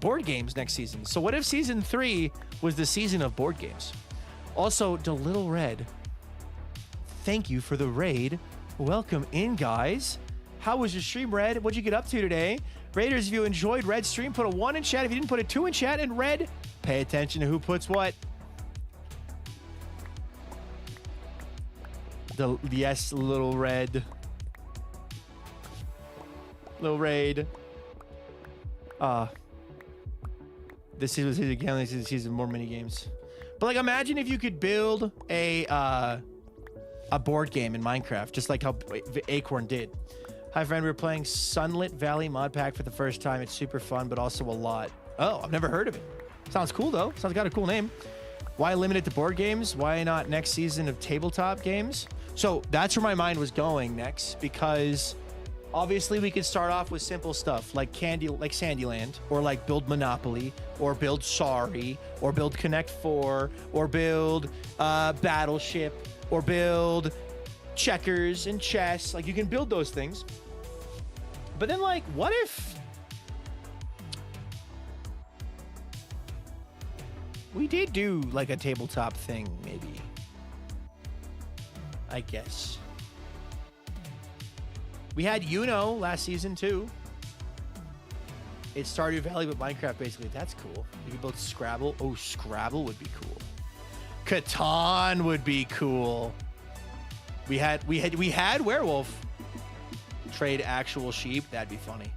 board games next season? So what if season 3 was the season of board games? Also, the Little Red, thank you for the raid. Welcome in, guys. How was your stream, Red? What'd you get up to today? Raiders, if you enjoyed Red's stream, put a 1 in chat. If you didn't, put a 2 in chat. And Red, pay attention to who puts what. Yes, Little Red. Little raid. This is again. This is season more mini games. But like, imagine if you could build a board game in Minecraft, just like how Acorn did. Hi, friend. We're playing Sunlit Valley mod pack for the first time. It's super fun, but also a lot. Oh, I've never heard of it. Sounds cool though. Sounds got a cool name. Why limit it to board games? Why not next season of tabletop games? So that's where my mind was going next, because obviously we could start off with simple stuff like Sandyland, or like build Monopoly, or build Sorry, or build Connect 4, or build Battleship, or build checkers and chess. Like, you can build those things. But then, like, what if we did do like a tabletop thing, maybe? I guess. We had last season too. It's Stardew Valley with Minecraft, basically. That's cool. You can build Scrabble. Oh, Scrabble would be cool. Catan would be cool. We had Werewolf. Trade actual sheep. That'd be funny.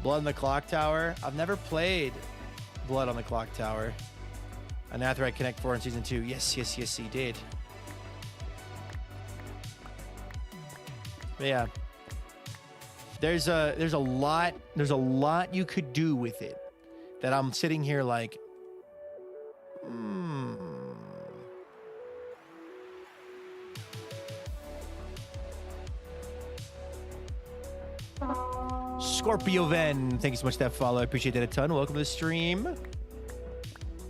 Blood on the Clock Tower. I've never played Blood on the Clock Tower. Anathorite Connect 4 in season 2. Yes, he did. But yeah. There's a lot you could do with it that I'm sitting here like, Scorpio Ven, thank you so much for that follow. I appreciate that a ton. Welcome to the stream.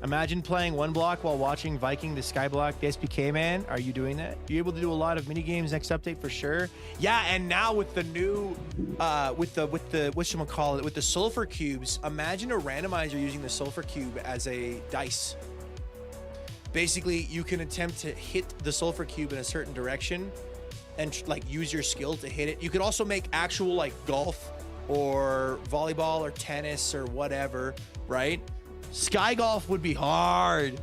Imagine playing one block while watching Viking the Skyblock the SPK man. Are you doing that? You're able to do a lot of mini games next update for sure. Yeah, and now with the new with the whatchamacallit, with the sulfur cubes, imagine a randomizer using the sulfur cube as a dice. Basically, you can attempt to hit the sulfur cube in a certain direction and like use your skill to hit it. You could also make actual like golf or volleyball or tennis or whatever, right? Sky golf would be hard.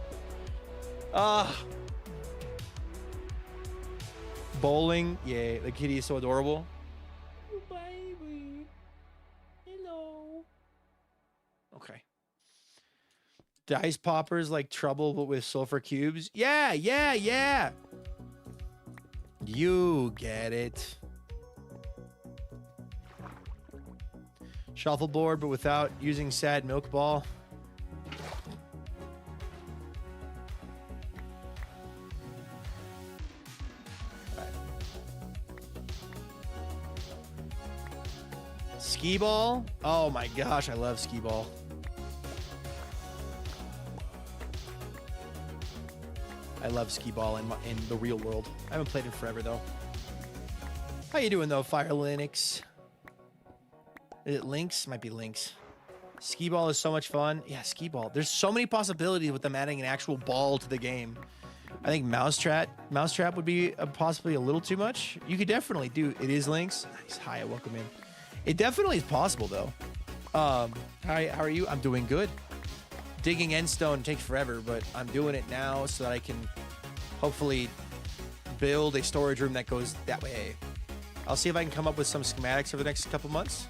Bowling, yeah, the kitty is so adorable. Oh, baby. Hello. Okay. Dice poppers like Trouble, but with sulfur cubes. Yeah. You get it. Shuffleboard, but without using sad milk ball. Skee ball? Oh my gosh, I love skee ball. I love skee ball in the real world. I haven't played it forever though. How you doing though, Fire Linux? Is it Lynx? Might be Lynx. Skee ball is so much fun. Yeah, skee ball. There's so many possibilities with them adding an actual ball to the game. I think Mousetrap would be possibly a little too much. You could definitely do. It is Lynx. Nice. Hi, welcome in. It definitely is possible though. How are you? I'm doing good. Digging endstone takes forever, but I'm doing it now so that I can hopefully build a storage room that goes that way. I'll see if I can come up with some schematics over the next couple months.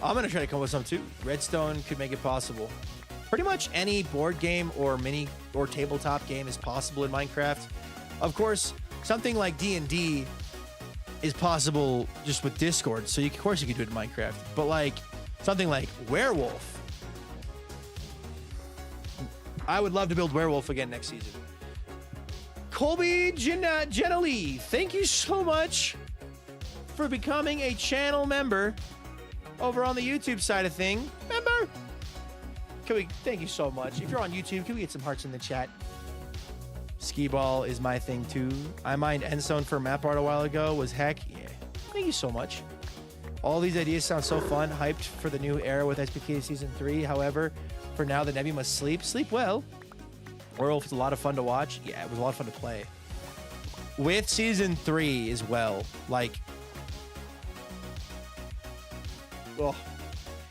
I'm gonna try to come up with some too. Redstone could make it possible. Pretty much any board game or mini or tabletop game is possible in Minecraft. Of course, something like D&D is possible just with Discord, so of course you could do it in Minecraft. But like something like Werewolf, I would love to build Werewolf again next season. Colby Jenna Lee, thank you so much for becoming a channel member over on the YouTube side of thing. Member, thank you so much. If you're on YouTube, can we get some hearts in the chat? Skee ball is my thing too. I mined Endstone for map art a while ago. Was heck yeah. Thank you so much. All these ideas sound so fun. Hyped for the new era with SPK Season 3. However, for now, the Nebby must sleep. Sleep well. Werewolf is a lot of fun to watch. Yeah, it was a lot of fun to play. With Season 3 as well. Like, well,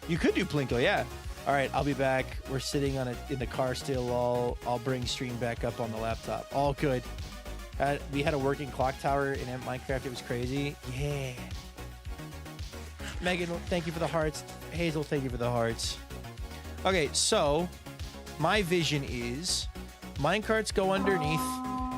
you could do Plinko, yeah. All right, I'll be back. We're sitting on it in the car still. I'll bring stream back up on the laptop. All good. We had a working clock tower in Minecraft. It was crazy. Yeah. Megan, thank you for the hearts. Hazel, thank you for the hearts. Okay, so my vision is minecarts go underneath.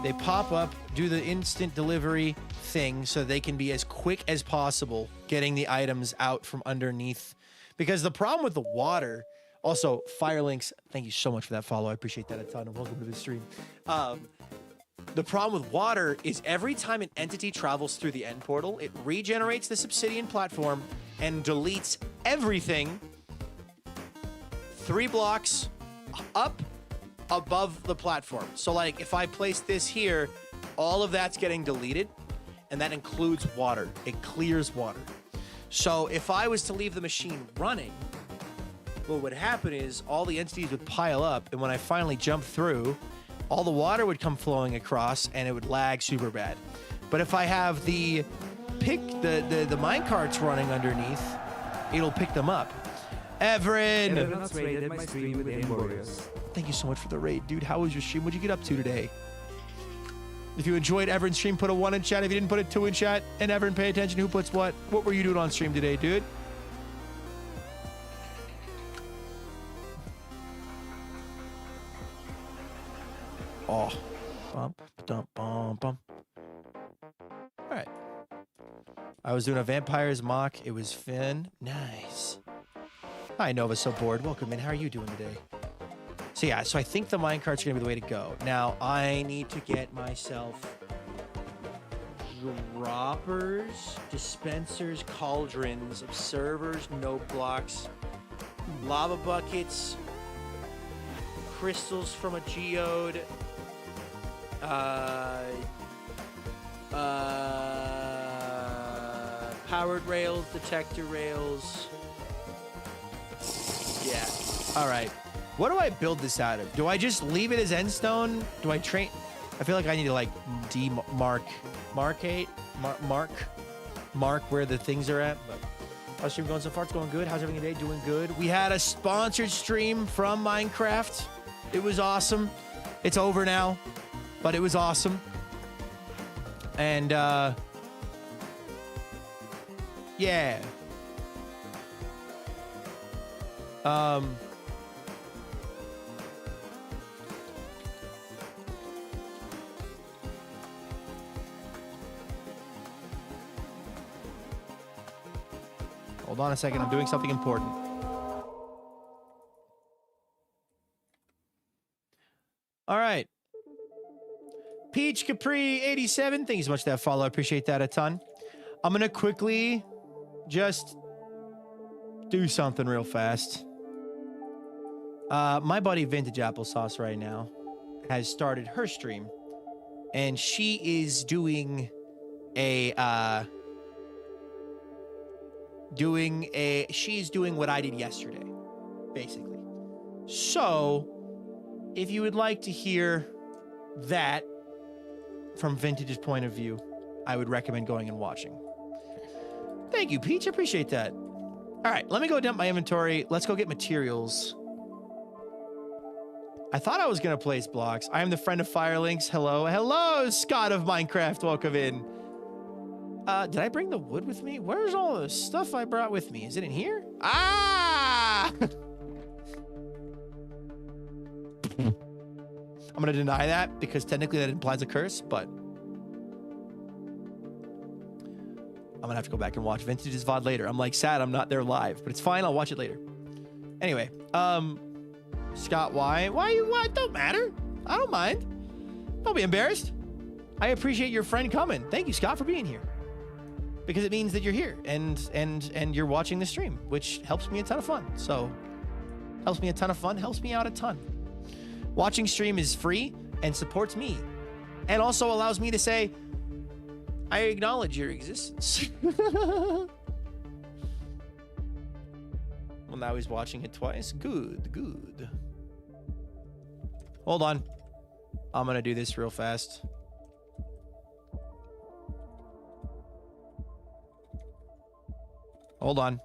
They pop up, do the instant delivery thing so they can be as quick as possible getting the items out from underneath. Because the problem with the water, also Firelinks, thank you so much for that follow. I appreciate that a ton. And welcome to the stream. The problem with water is every time an entity travels through the end portal, it regenerates this obsidian platform and deletes everything 3 blocks up above the platform. So like if I place this here, all of that's getting deleted, and that includes water. It clears water. So if I was to leave the machine running, what would happen is all the entities would pile up, and when I finally jump through, all the water would come flowing across and it would lag super bad. But if I have the minecarts running underneath, it'll pick them up. Everin! Thank you so much for the raid, dude. How was your stream? What'd you get up to today? If you enjoyed Everin's stream, put a 1 in chat. If you didn't, put a 2 in chat. And Everin, pay attention who puts what. What were you doing on stream today, dude? Oh. Bump, dump, bum, bum. All right. I was doing a vampires mock. It was Finn. Nice. Hi, Nova. So bored. Welcome in. How are you doing today? So yeah, so I think the minecart's gonna be the way to go. Now, I need to get myself droppers, dispensers, cauldrons, observers, note blocks, lava buckets, crystals from a geode, powered rails, detector rails. Yeah. All right. What do I build this out of? Do I just leave it as endstone? Do I train? I feel like I need to like mark where the things are at. But how's stream going so far? It's going good. How's everything today? Doing good. We had a sponsored stream from Minecraft. It was awesome. It's over now, but it was awesome. And yeah. Hold on a second. I'm doing something important. All right. Peach Capri 87. Thank you so much for that follow. I appreciate that a ton. I'm going to quickly just do something real fast. My buddy Vintage Applesauce right now has started her stream, and she is doing she's doing what I did yesterday, basically. So, if you would like to hear that from Vintage's point of view, I would recommend going and watching. Thank you, Peach. I appreciate that. All right, let me go dump my inventory. Let's go get materials. I thought I was going to place blocks. I am the friend of Firelinks. Hello. Hello, Scott of Minecraft. Welcome in. Did I bring the wood with me? Where's all the stuff I brought with me? Is it in here? Ah! I'm going to deny that because technically that implies a curse, but I'm going to have to go back and watch Vintage's VOD later. I'm like sad I'm not there live, but it's fine. I'll watch it later. Anyway, Scott, why? Why? Don't matter. I don't mind. Don't be embarrassed. I appreciate your friend coming. Thank you, Scott, for being here. Because it means that you're here and you're watching the stream, which helps me a ton of fun. So, helps me a ton of fun, helps me out a ton. Watching stream is free and supports me and also allows me to say, I acknowledge your existence. Well, now he's watching it twice. Good, good. Hold on. I'm gonna do this real fast. Hold on.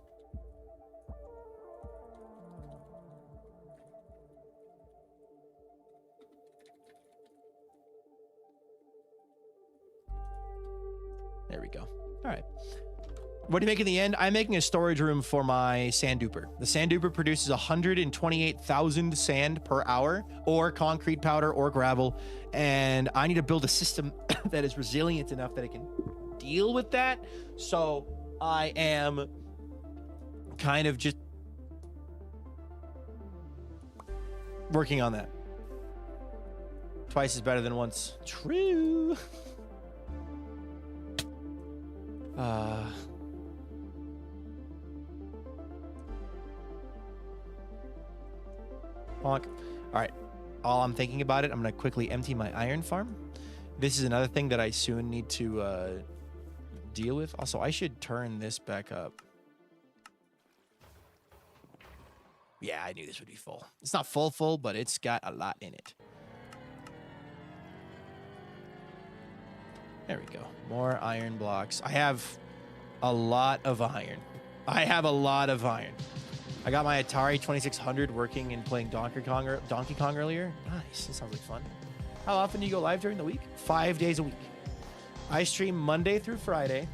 There we go. All right. What do you make in the end? I'm making a storage room for my sand duper. The sand duper produces 128,000 sand per hour, or concrete powder or gravel. And I need to build a system that is resilient enough that it can deal with that. So I am kind of just working on that. Twice is better than once. True. Bonk. All right. All I'm thinking about it, I'm going to quickly empty my iron farm. This is another thing that I soon need to deal with. Also, I should turn this back up. Yeah, I knew this would be full. It's not full, but it's got a lot in it. There we go. More iron blocks. I have a lot of iron. I got my Atari 2600 working and playing Donkey Kong earlier. Nice. That sounds like fun. How often do you go live during the week? 5 days a week. I stream Monday through Friday,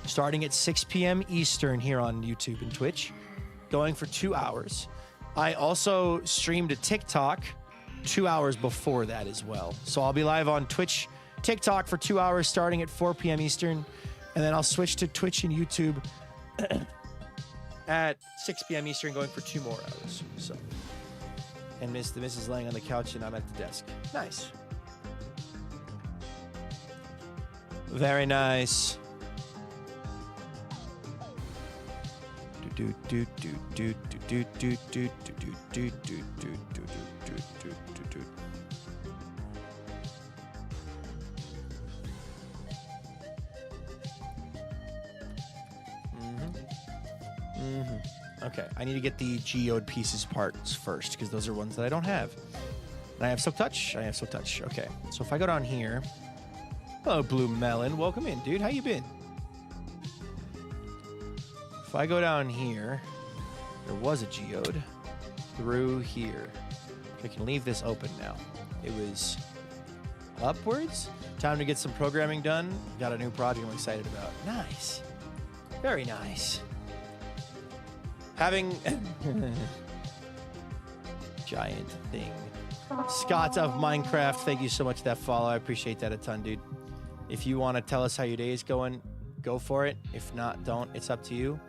starting at 6 p.m. Eastern here on YouTube and Twitch, going for 2 hours. I also streamed a TikTok 2 hours before that as well. So I'll be live on Twitch, TikTok for 2 hours starting at 4 p.m. Eastern, and then I'll switch to Twitch and YouTube at 6 p.m. Eastern, going for 2 more hours. So, and the miss is laying on the couch and I'm at the desk. Nice. Very nice. Okay, I need to get the geode pieces parts first, because those are ones that I don't have. And I have Silk Touch. Okay, so if I go down here. Hello, Blue Melon. Welcome in, dude. How you been? If I go down here, there was a geode through here. I can leave this open now. It was upwards. Time to get some programming done. Got a new project I'm excited about. Nice. Very nice. Having giant thing. Scott of Minecraft, thank you so much for that follow. I appreciate that a ton, dude. If you want to tell us how your day is going, go for it. If not, don't. It's up to you.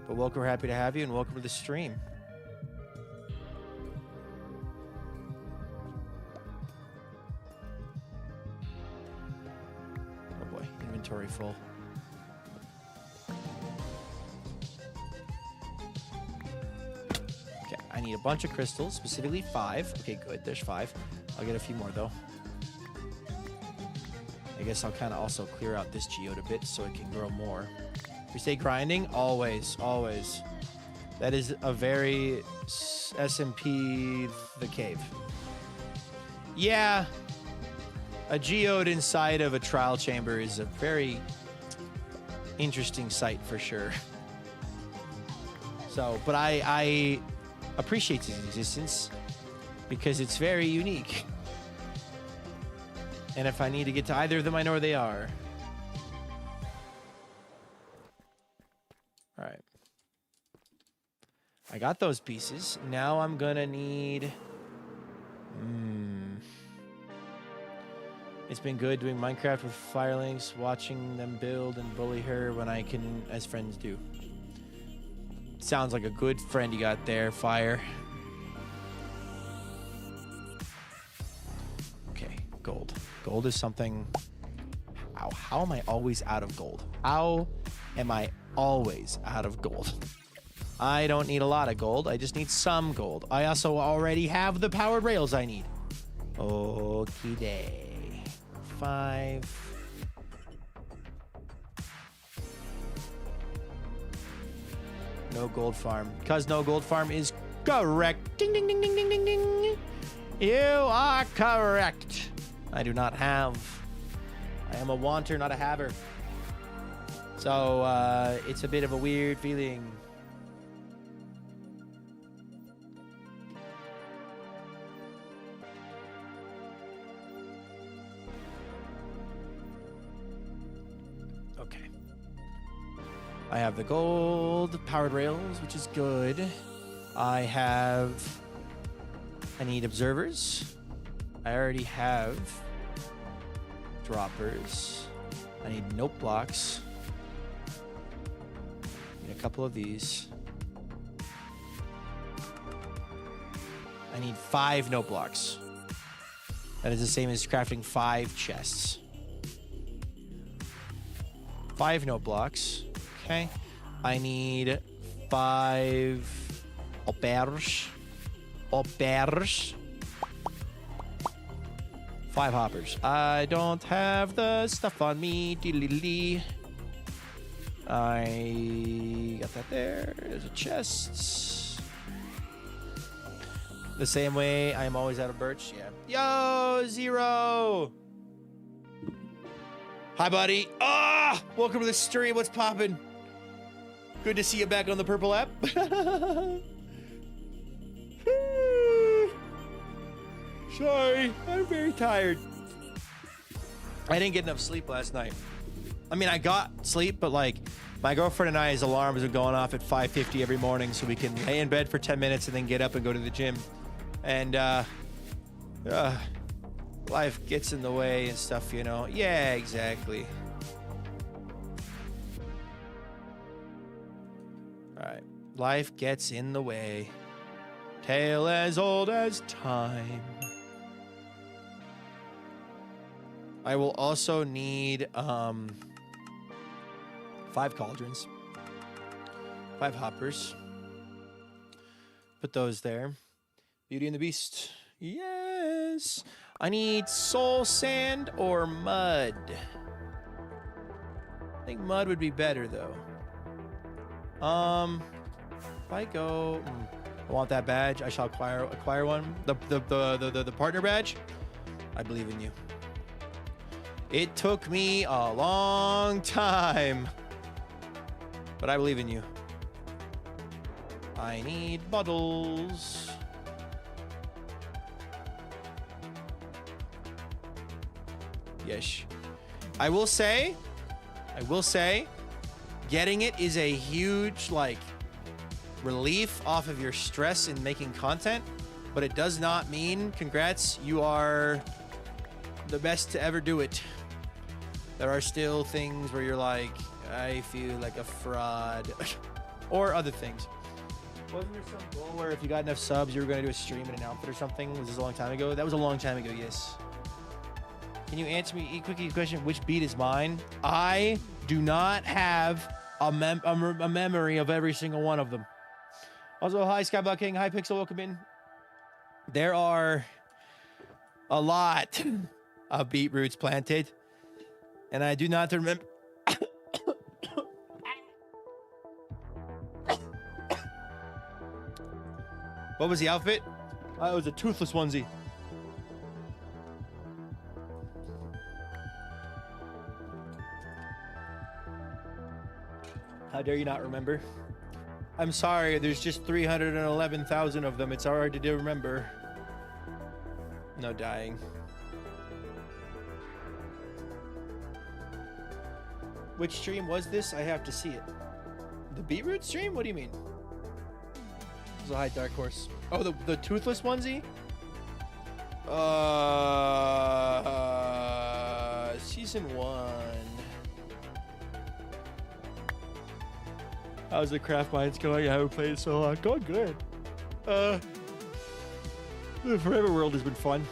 But welcome, we're happy to have you, and welcome to the stream. Oh boy, inventory full. Okay, I need a bunch of crystals, specifically 5. Okay, good, there's 5. I'll get a few more though. I guess I'll kind of also clear out this geode a bit so it can grow more. We stay grinding? Always, always. That is a very SMP the cave. Yeah, a geode inside of a trial chamber is a very interesting sight for sure. So, but I appreciate its existence because it's very unique. And if I need to get to either of them, I know where they are. All right. I got those pieces. Now I'm gonna need... It's been good doing Minecraft with Firelings, watching them build and bully her when I can, as friends do. Sounds like a good friend you got there, Fire. Okay, gold. Gold is something... Ow, how am I always out of gold? How am I always out of gold? I don't need a lot of gold. I just need some gold. I also already have the powered rails I need. Okie day. 5. No gold farm. Because no gold farm is correct. Ding, ding, ding, ding, ding, ding, ding. You are correct. I do not have. I am a wanter, not a haver. So, it's a bit of a weird feeling. Okay. I have the gold powered rails, which is good. I need observers. I already have droppers. I need note blocks. I need a couple of these. I need 5 note blocks. That is the same as crafting 5 chests. 5 note blocks. Okay. I need 5 auberge. 5 hoppers. I don't have the stuff on me. I got that there. There's a chest. The same way I'm always out of birch. Yeah. Yo, Zero. Hi, buddy. Welcome to the stream. What's poppin'? Good to see you back on the purple app. Sorry, I'm very tired. I didn't get enough sleep last night. I mean, I got sleep, but like my girlfriend and I's alarms are going off at 5:50 every morning so we can lay in bed for 10 minutes and then get up and go to the gym. And life gets in the way and stuff, you know. Yeah, exactly. All right. Life gets in the way. Tale as old as time. I will also need 5 cauldrons. 5 hoppers. Put those there. Beauty and the Beast. Yes. I need soul sand or mud. I think mud would be better though. If I go, I want that badge. I shall acquire one. The partner badge. I believe in you. It took me a long time, but I believe in you. I need bottles. Yes. I will say, getting it is a huge, like, relief off of your stress in making content, but it does not mean, congrats, you are the best to ever do it. There are still things where you're like, I feel like a fraud, or other things. Wasn't there some goal where if you got enough subs, you were going to do a stream in an outfit or something? Was this a long time ago? That was a long time ago, yes. Can you answer me quickly question, which beat is mine? I do not have a memory of every single one of them. Also, hi, Skyblock King. Hi, Pixel. Welcome in. There are a lot of beetroots planted, and I do not remember. What was the outfit? It was a toothless onesie. How dare you not remember? I'm sorry, there's just 311,000 of them. It's hard to remember. No dying. Which stream was this? I have to see it. The beetroot stream? What do you mean? It was a high dark horse. Oh, the toothless onesie? Season 1. How's the craft mines going? I haven't played it so long. Going good. The Forever World has been fun.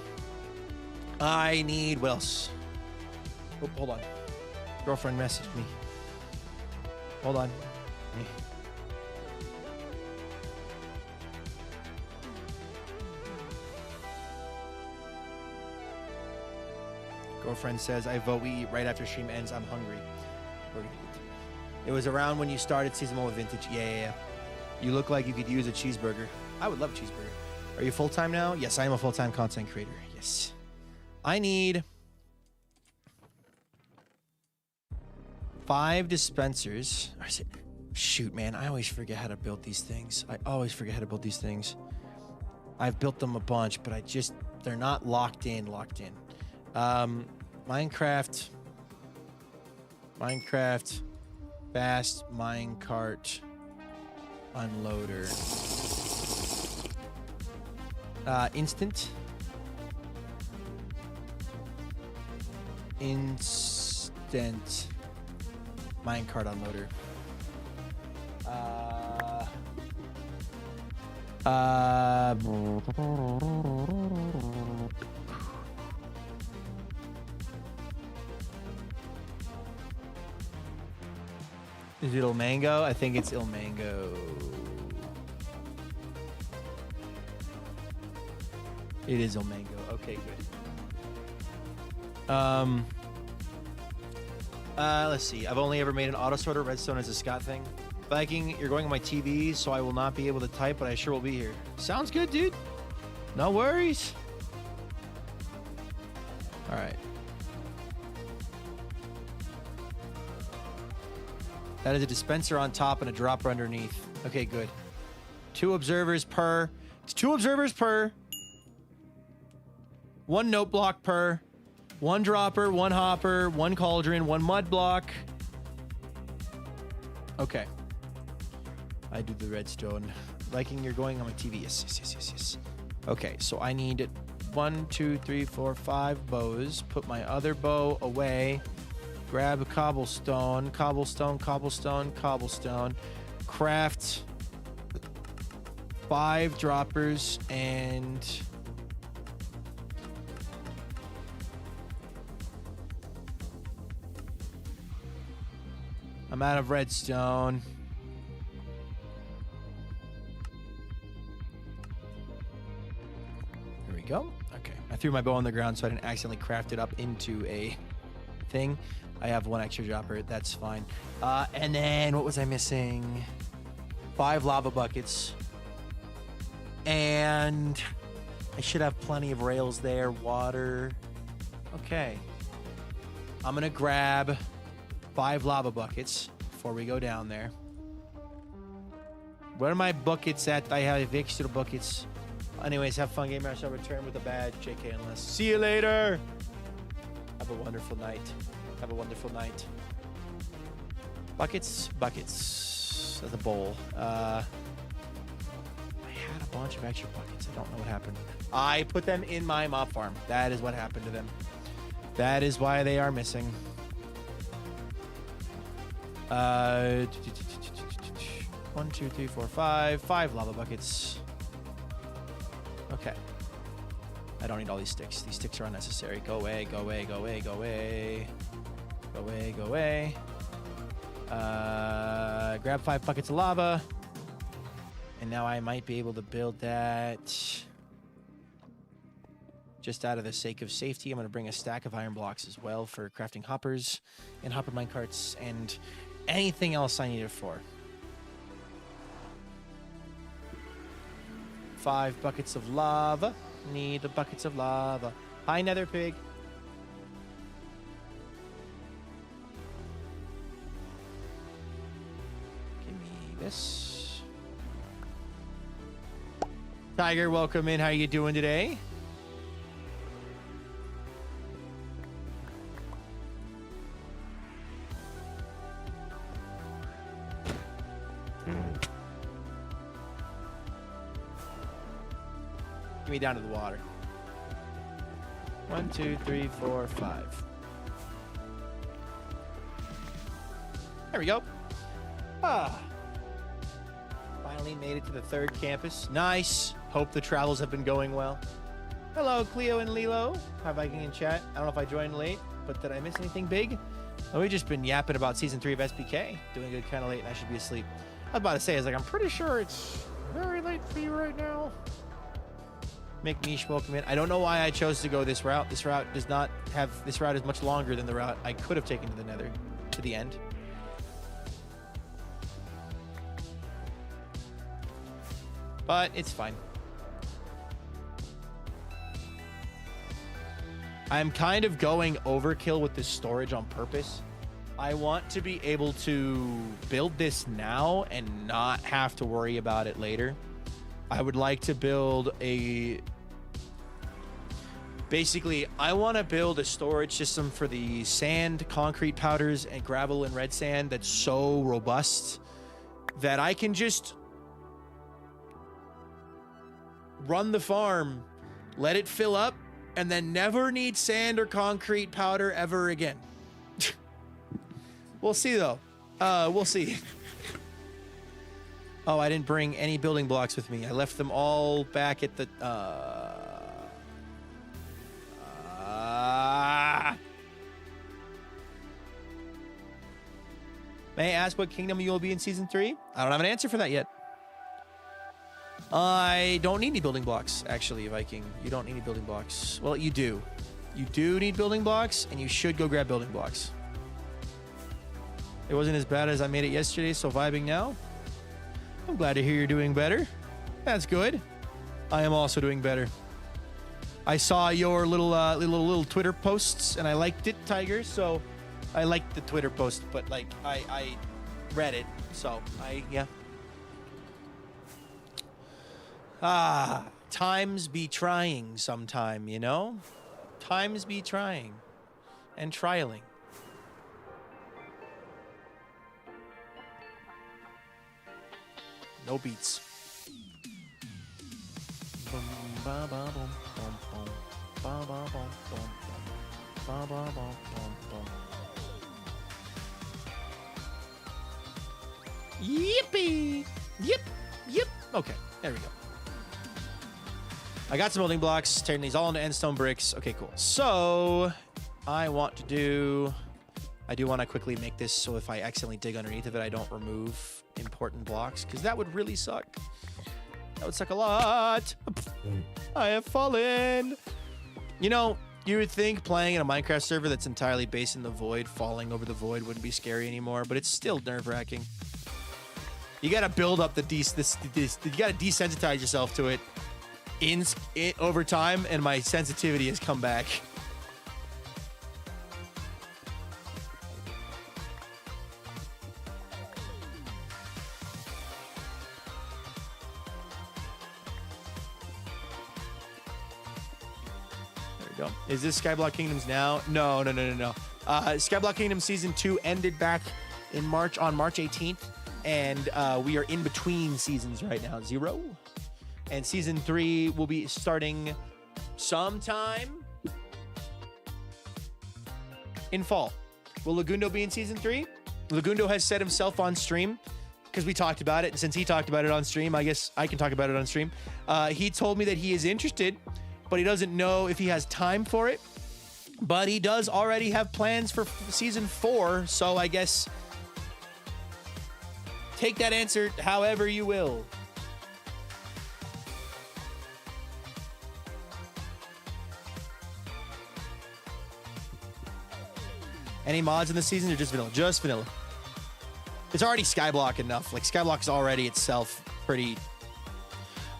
I need, what else? Oh, hold on. Girlfriend messaged me. Hold on. Girlfriend says, I vote we eat right after stream ends. I'm hungry. We're gonna eat. It was around when you started season 1 with Vintage. Yeah. You look like you could use a cheeseburger. I would love a cheeseburger. Are you full-time now? Yes, I am a full-time content creator. Yes. I need 5 dispensers. Shoot, man. I always forget how to build these things. I've built them a bunch, but they're not locked in. Minecraft, fast minecart unloader. Instant minecart unloader. Is it Il Mango? I think it's Il Mango. It is Il Mango. Okay, good. Let's see. I've only ever made an auto sorter. Redstone is a Scott thing. Viking, you're going on my TV, so I will not be able to type, but I sure will be here. Sounds good, dude. No worries. All right. That is a dispenser on top and a dropper underneath. Okay, good. 2 observers per. It's 2 observers per. 1 note block per. 1 dropper, 1 hopper, 1 cauldron, 1 mud block. Okay. I do the redstone. Viking, you're going on my TV. Yes. Okay, so I need 1, 2, 3, 4, 5 bows. Put my other bow away. Grab a cobblestone. Craft 5 droppers and I'm out of redstone. There we go. Okay. I threw my bow on the ground so I didn't accidentally craft it up into a thing. I have 1 extra dropper. That's fine. And then what was I missing? 5 lava buckets. And I should have plenty of rails there. Water. Okay. I'm going to grab 5 lava buckets before we go down there. Where are my buckets at? I have extra buckets. Anyways, have fun, gamer. I shall return with a badge. JK unless. See you later. Have a wonderful night. Buckets. That's a bowl. I had a bunch of extra buckets. I don't know what happened. I put them in my mob farm. That is what happened to them. That is why they are missing. 1, 2, 3, 4, 5. 5 lava buckets. Okay. I don't need all these sticks. These sticks are unnecessary. Go away. Grab 5 buckets of lava. And now I might be able to build that. Just out of the sake of safety, I'm going to bring a stack of iron blocks as well for crafting hoppers and hopper minecarts and anything else I need it for. 5 buckets of lava. Need the buckets of lava. Hi, Nether Pig. Give me this. Tiger, welcome in. How you doing today? Get me down to the water. 1, 2, 3, 4, 5. There we go. Finally made it to the 3rd campus. Nice. Hope the travels have been going well. Hello, Cleo and Lilo. Hi, Viking in chat. I don't know if I joined late, but did I miss anything big? Oh, we've just been yapping about Season 3 of SPK. Doing good kind of late, and I should be asleep. I was about to say, I'm pretty sure it's very late for you right now. Make Mish welcome in. I don't know why I chose to go this route. This route does not have... This route is much longer than the route I could have taken to the nether. To the end. But it's fine. I'm kind of going overkill with this storage on purpose. I want to be able to build this now and not have to worry about it later. I would like to build a... Basically, I want to build a storage system for the sand, concrete powders, and gravel and red sand that's so robust that I can just run the farm, let it fill up, and then never need sand or concrete powder ever again. We'll see, though. We'll see. Oh, I didn't bring any building blocks with me. I left them all back at the... May I ask what kingdom you will be in season 3? I don't have an answer for that yet. I don't need any building blocks, actually, Viking. You don't need any building blocks. Well, you do. You do need building blocks, and you should go grab building blocks. It wasn't as bad as I made it yesterday, so vibing now. I'm glad to hear you're doing better. That's good. I am also doing better. I saw your little Twitter posts, and I liked it, Tiger, so I liked the Twitter post, but, like, I read it, so yeah. Times be trying sometime, you know? Times be trying and trialing. No beats. Yippee! Yip! Okay, there we go. I got some building blocks, turn these all into endstone bricks. Okay, cool. So, I do want to quickly make this so if I accidentally dig underneath of it, I don't remove important blocks, because that would really suck. That would suck a lot. I have fallen. You know, you would think playing in a Minecraft server that's entirely based in the void, falling over the void wouldn't be scary anymore, but it's still nerve-wracking. You gotta build up you gotta desensitize yourself to it over time, and my sensitivity has come back. There we go. Is this Skyblock Kingdoms now? No. Skyblock Kingdom Season 2 ended back in March, on March 18th, and we are in between seasons right now. 0. And Season 3 will be starting sometime in fall. Will Lagundo be in Season 3? Lagundo has said himself on stream, because we talked about it, and since he talked about it on stream, I guess I can talk about it on stream. He told me that he is interested, but he doesn't know if he has time for it. But he does already have plans for Season 4, so I guess take that answer however you will. Any mods in this season or just vanilla? Just vanilla. It's already Skyblock enough. Like, Skyblock is already itself pretty...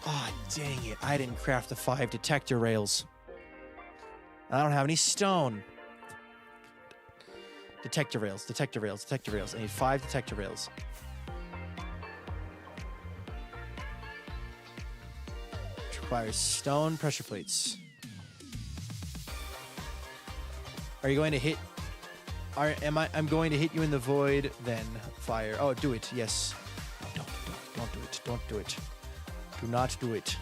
Oh, dang it. I didn't craft the 5 detector rails. I don't have any stone. Detector rails. I need 5 detector rails. Which requires stone pressure plates. Are you going to hit... I'm going to hit you in the void, then fire. Oh, do it. Yes. Don't do it. Don't do it. Do not do it.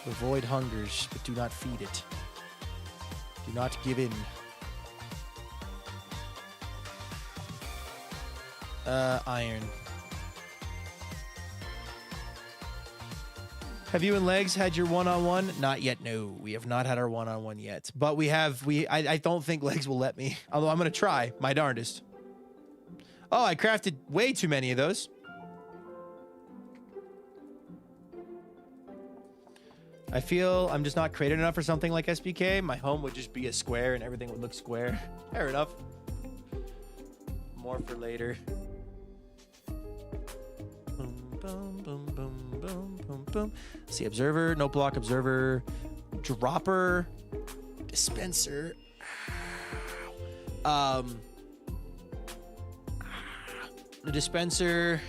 The void hungers, but do not feed it. Do not give in. Iron. Have you and Legs had your one-on-one? Not yet, no. We have not had our one-on-one yet. But I don't think Legs will let me. Although I'm going to try my darndest. Oh, I crafted way too many of those. I feel I'm just not creative enough for something like SPK. My home would just be a square and everything would look square. Fair enough. More for later. Boom, boom, boom, boom, boom, boom, boom. See, observer, no block, observer, dropper, dispenser. The dispenser.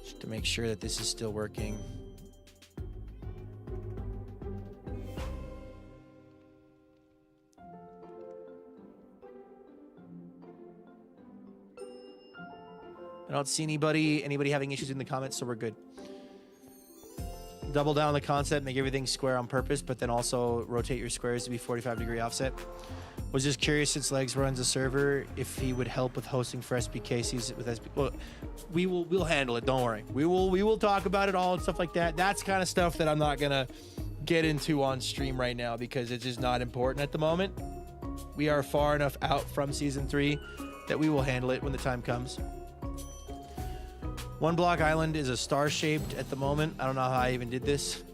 Just to make sure that this is still working. I don't see anybody having issues in the comments, so we're good. Double down on the concept, make everything square on purpose, but then also rotate your squares to be 45-degree offset. Was just curious, since Legs runs a server, if he would help with hosting for SPK season with SPK. Well, we'll handle it. Don't worry. We will talk about it all and stuff like that. That's kind of stuff that I'm not gonna get into on stream right now because it's just not important at the moment. We are far enough out from season 3 that we will handle it when the time comes. One block island is a star-shaped at the moment. I don't know how I even did this.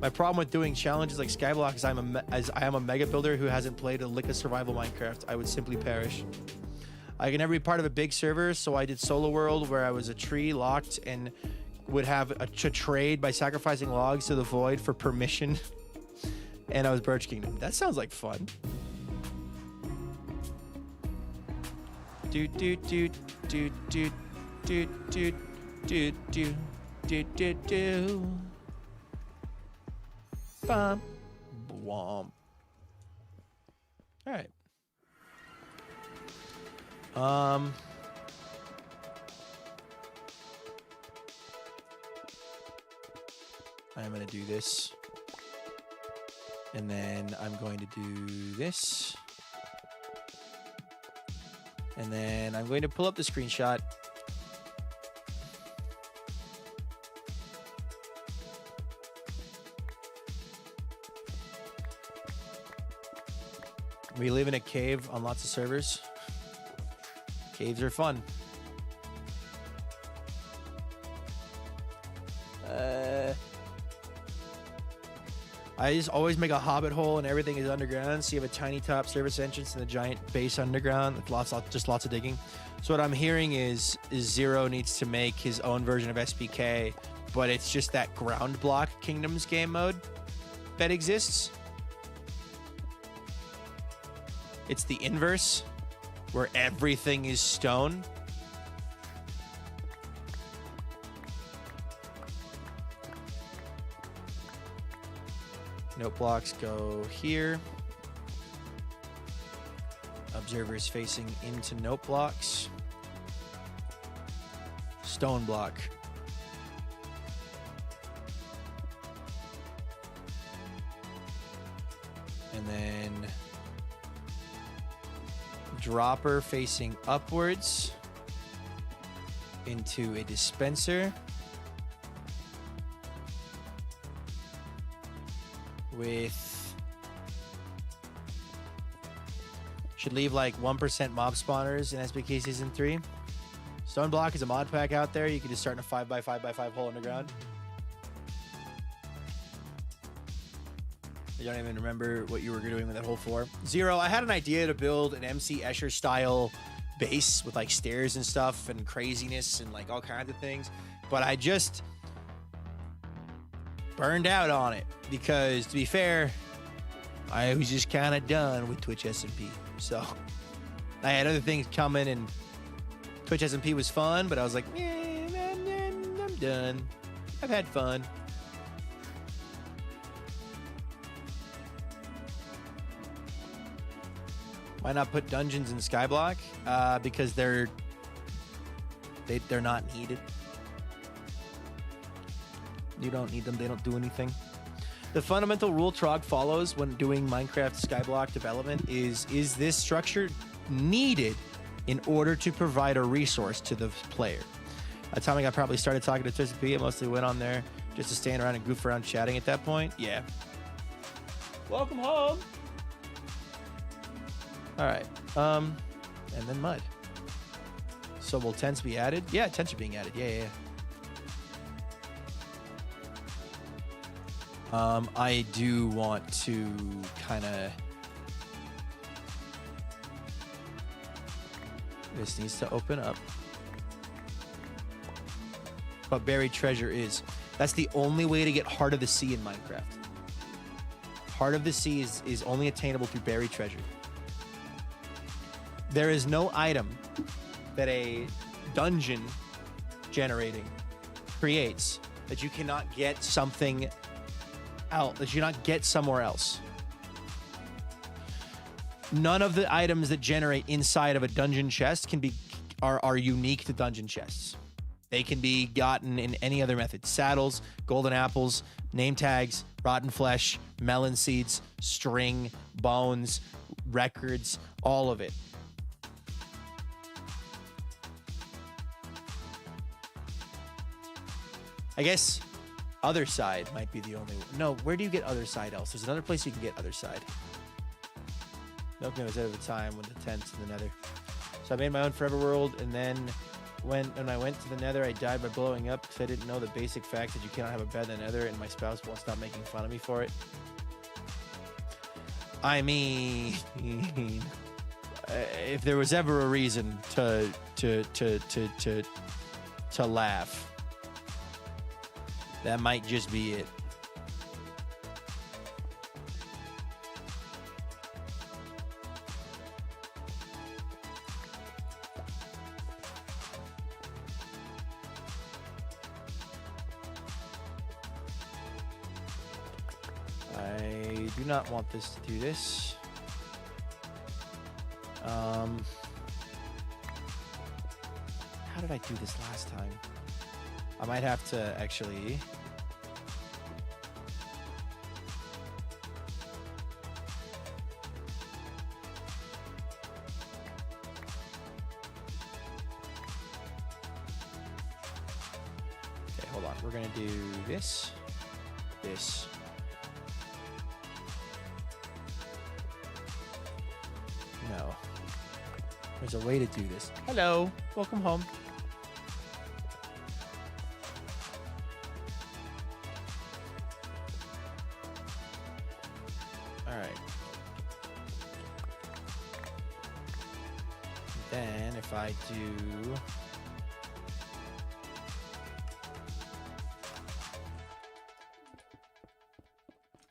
My problem with doing challenges like Skyblock is I am a mega builder who hasn't played a lick of survival Minecraft. I would simply perish. I can never be part of a big server, so I did Solo World where I was a tree locked and would have a trade by sacrificing logs to the void for permission. And I was Birch Kingdom. That sounds like fun. Doot doot doot doot doot. Do do do do do do do. Bum. Womp. All right. I'm gonna do this, and then I'm going to do this, and then I'm going to pull up the screenshot. We live in a cave on lots of servers. Caves are fun. I just always make a hobbit hole and everything is underground. So you have a tiny top service entrance and a giant base underground with lots of digging. So what I'm hearing is Zero needs to make his own version of SPK, but it's just that ground block Kingdoms game mode that exists. It's the inverse, where everything is stone. Note blocks go here. Observers facing into note blocks. Stone block. And then dropper facing upwards into a dispenser with should leave like 1% mob spawners in SBK Season 3. Stone block is a mod pack out there. You can just start in a 5x5x5 hole underground. I don't even remember what you were doing with that hole for. Zero, I had an idea to build an MC Escher style base with like stairs and stuff and craziness and like all kinds of things, but I just burned out on it because, to be fair, I was just kind of done with Twitch SMP. So I had other things coming, and Twitch SMP was fun, but I was like, I'm done. I've had fun. Why not put dungeons in Skyblock? Because they're not needed. You don't need them. They don't do anything. The fundamental rule Trog follows when doing Minecraft Skyblock development is this structure needed in order to provide a resource to the player? At the time I probably started talking to TwistedP, I mostly went on there just to stand around and goof around chatting at that point. Yeah. Welcome home. All right. And then mud. So will tents be added? Yeah, tents are being added. Yeah. I do want to kind of... This needs to open up. But buried treasure is. That's the only way to get Heart of the Sea in Minecraft. Heart of the Sea is only attainable through buried treasure. There is no item that a dungeon generating creates that you cannot get something else, that you cannot get somewhere else. None of the items that generate inside of a dungeon chest are unique to dungeon chests. They can be gotten in any other method. Saddles, golden apples, name tags, rotten flesh, melon seeds, string, bones, records, all of it. I guess other side might be the only one. No, where do you get other side else? There's another place you can get other side. Milk was out of the time when the tents in the nether. So I made my own forever world, and then when I went to the nether, I died by blowing up because I didn't know the basic fact that you cannot have a bed in the nether, and my spouse won't stop making fun of me for it. I mean, if there was ever a reason to laugh, that might just be it. I do not want this to do this. How did I do this last time? I might have to actually... Okay, hold on. We're gonna do this. This. No. There's a way to do this. Hello. Welcome home. All right. Then if I do...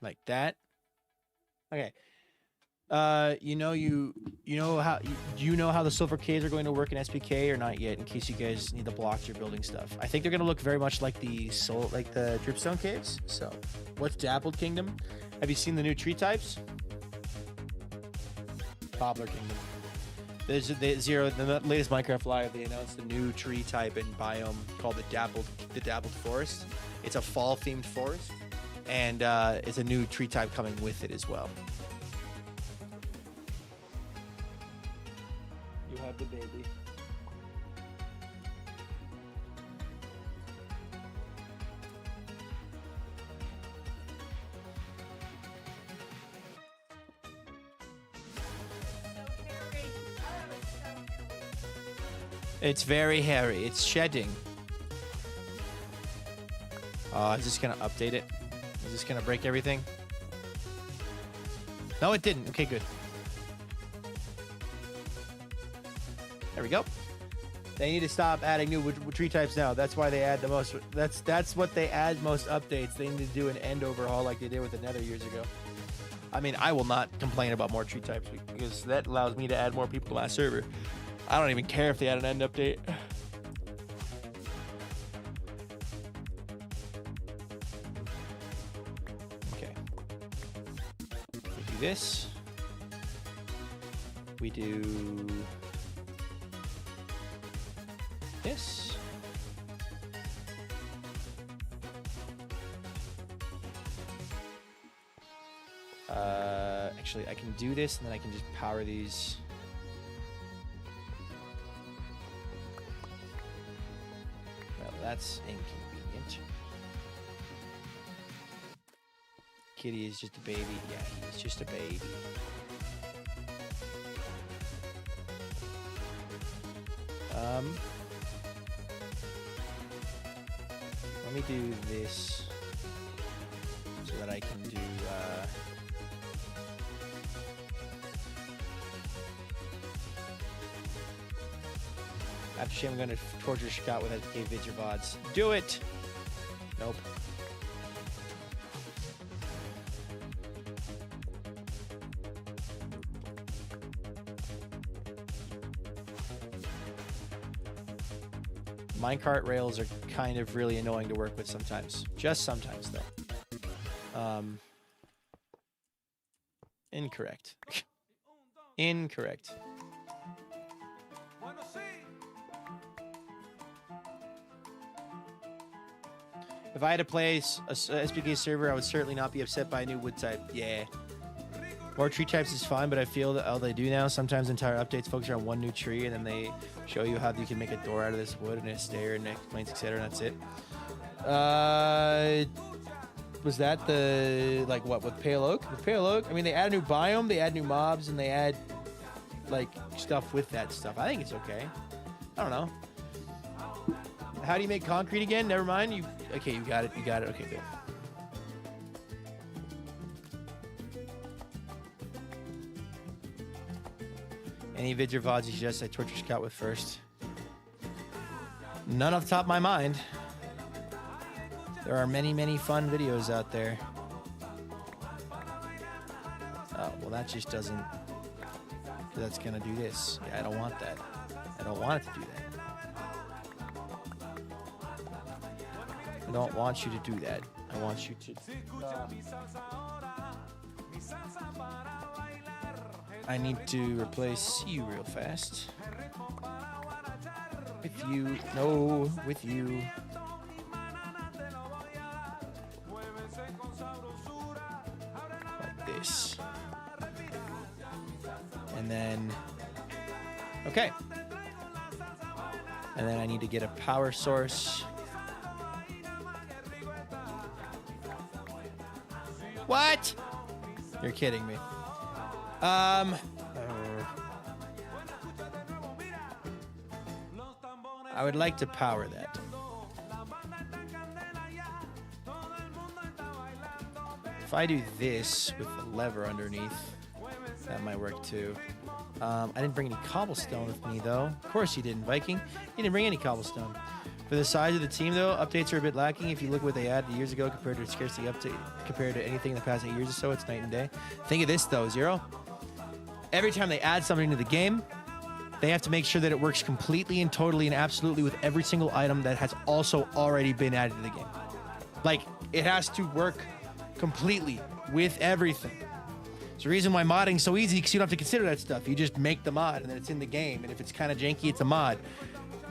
like that. Okay. You know how the silver caves are going to work in SPK or not yet? In case you guys need the blocks you're building stuff, I think they're going to look very much like the dripstone caves. So, what's Dappled Kingdom? Have you seen the new tree types? Poplar Kingdom. There's the latest Minecraft Live. They announced a new tree type and biome called the Dappled Forest. It's a fall themed forest, and it's a new tree type coming with it as well. You have the baby. It's very hairy. It's shedding. Is this gonna update it? Is this gonna break everything? No, it didn't. Okay, good. There we go. They need to stop adding new tree types now. That's why they add the most. That's what they add most updates. They need to do an end overhaul like they did with the Nether years ago. I mean, I will not complain about more tree types because that allows me to add more people to my server. I don't even care if they add an end update. Okay. We do this. We do this. Actually, I can do this and then I can just power these. That's inconvenient. Kitty is just a baby. Yeah, he's just a baby. Let me do this so that I can do. After shame, I'm going to torture Scott with SPK vids or VODs. Do it! Nope. Minecart rails are kind of really annoying to work with sometimes. Just sometimes, though. Incorrect. Incorrect. If I had to play a SPK server, I would certainly not be upset by a new wood type. Yeah. More tree types is fine, but I feel that all they do now, sometimes entire updates focus on one new tree, and then they show you how you can make a door out of this wood and a stair and explains, etc. and that's it. Was that the, like, what, with Pale Oak? With Pale Oak, I mean, they add a new biome, they add new mobs, and they add, like, stuff with that stuff. I think it's okay. I don't know. How do you make concrete again? Never mind. Okay, you got it. You got it. Okay, good. Any vids or VODs you suggest I torture Scout with first? None off the top of my mind. There are many, many fun videos out there. Oh, well, that just doesn't... That's gonna do this. Yeah, I don't want that. I don't want it to do that. I don't want you to do that. I want you to... I need to replace you real fast. With you. No, with you. Like this. And then... Okay. And then I need to get a power source. What? You're kidding me. I would like to power that. If I do this with the lever underneath, that might work too. I didn't bring any cobblestone with me though. Of course you didn't, Viking. You didn't bring any cobblestone. For the size of the team, though, updates are a bit lacking. If you look what they added years ago compared to scarcity update, compared to anything in the past 8 years or so, it's night and day. Think of this, though, Zero. Every time they add something to the game, they have to make sure that it works completely and totally and absolutely with every single item that has also already been added to the game. Like, it has to work completely with everything. It's the reason why modding's so easy, because you don't have to consider that stuff. You just make the mod, and then it's in the game. And if it's kind of janky, it's a mod.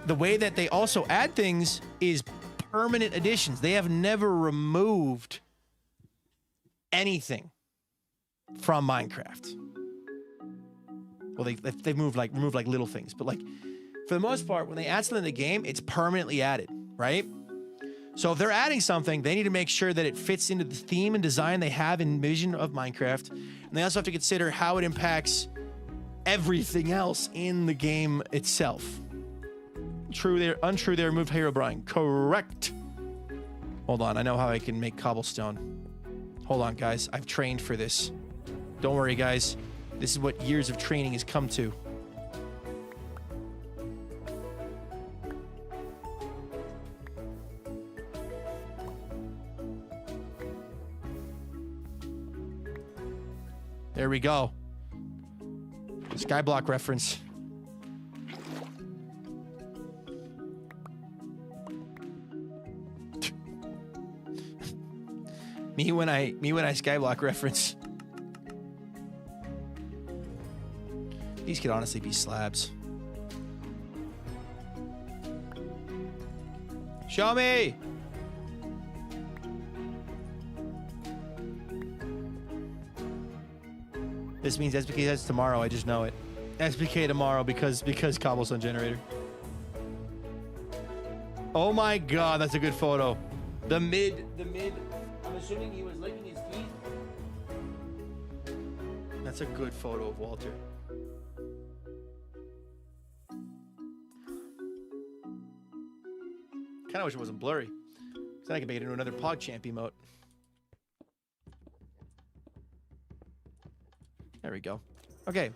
The way that they also add things is permanent additions. They have never removed anything from Minecraft. Well, they've removed like little things, but like for the most part, when they add something in the game, it's permanently added, right? So if they're adding something, they need to make sure that it fits into the theme and design they have in vision of Minecraft, and they also have to consider how it impacts everything else in the game itself. True there, untrue there, removed Herobrine. Correct. Hold on, I know how I can make cobblestone. Hold on, guys. I've trained for this. Don't worry, guys. This is what years of training has come to. There we go. Skyblock reference. Me when I skyblock reference. These could honestly be slabs. Show me. This means SPK has tomorrow. I just know it. SPK tomorrow because cobblestone generator. Oh my god, that's a good photo. The mid. I'm assuming he was licking his teeth. That's a good photo of Walter. Kind of wish it wasn't blurry. Because then I could make it into another PogChamp emote. There we go. Okay.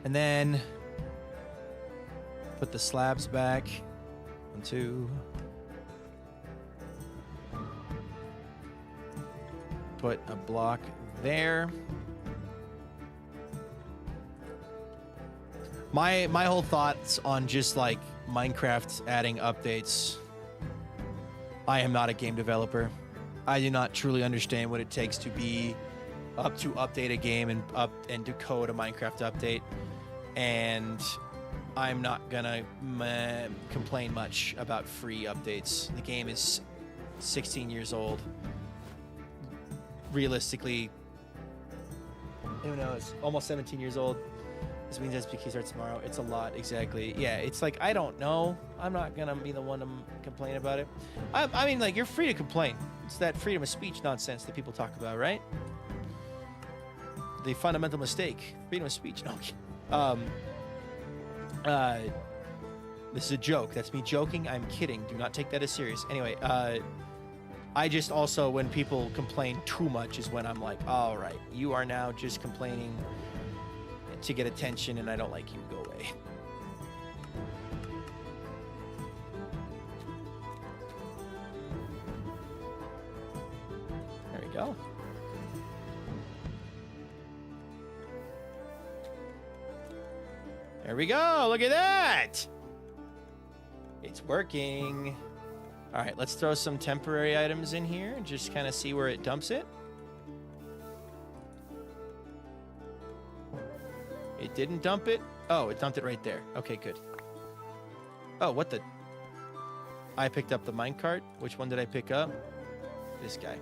And then put the slabs back. 1, 2. Put a block there. My whole thoughts on just like Minecraft adding updates. I am not a game developer. I do not truly understand what it takes to be up to update a game and to code a Minecraft update. And I'm not gonna complain much about free updates. The game is 16 years old. Realistically, who knows? Almost 17 years old. This means SPK starts tomorrow. It's a lot, exactly. Yeah, it's like, I don't know. I'm not gonna be the one to complain about it. I mean, like, you're free to complain. It's that freedom of speech nonsense that people talk about, right? The fundamental mistake. Freedom of speech. No. This is a joke. That's me joking. I'm kidding. Do not take that as serious. Anyway, I just also, when people complain too much is when I'm like, all right, you are now just complaining to get attention and I don't like you. Go away. There we go. There we go. Look at that. It's working. All right, let's throw some temporary items in here and just kind of see where it dumps it. It didn't dump it? Oh, it dumped it right there. Okay, good. Oh, what the? I picked up the minecart. Which one did I pick up? This guy.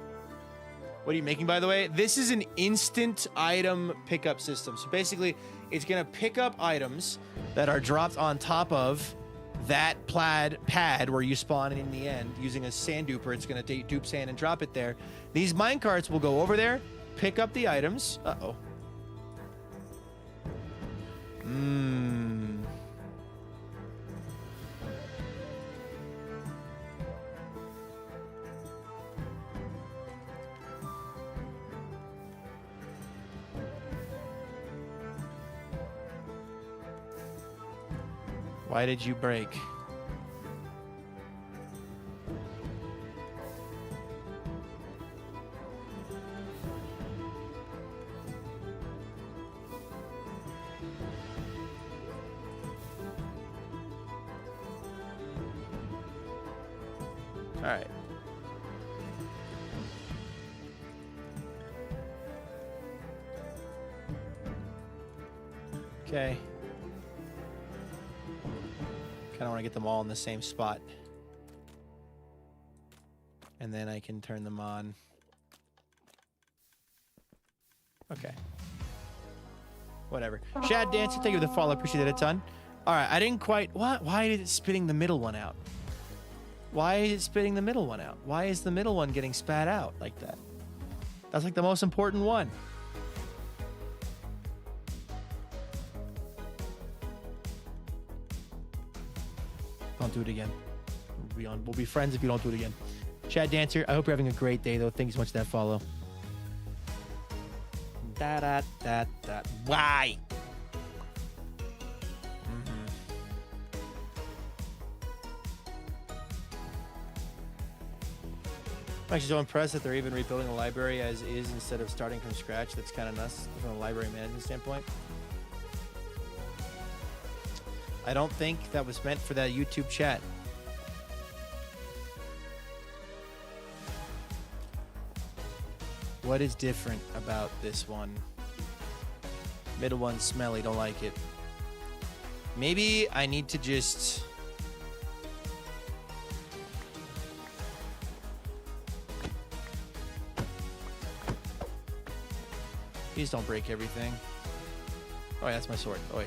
What are you making, by the way? This is an instant item pickup system. So basically, it's going to pick up items that are dropped on top of that pad where you spawn in the end using a sand duper. It's going to dupe sand and drop it there. These minecarts will go over there, pick up the items. Uh-oh. Why did you break? All right. Okay. Kind of want to get them all in the same spot. And then I can turn them on. Okay. Whatever. Shad Dancer, thank you for the follow. Appreciate it a ton. All right, I didn't quite... What? Why is it spitting the middle one out? Why is it spitting the middle one out? Why is the middle one getting spat out like that? That's like the most important one. Don't do it again. We'll be friends if you don't do it again. Chad Dancer, I hope you're having a great day, though. Thank you so much for that follow. Why? I'm actually so impressed that they're even rebuilding the library as is instead of starting from scratch. That's kind of nuts from a library management standpoint. I don't think that was meant for that YouTube chat. What is different about this one? Middle one's smelly, don't like it. Maybe I need to just... Please don't break everything. Oh, yeah, that's my sword. Oi.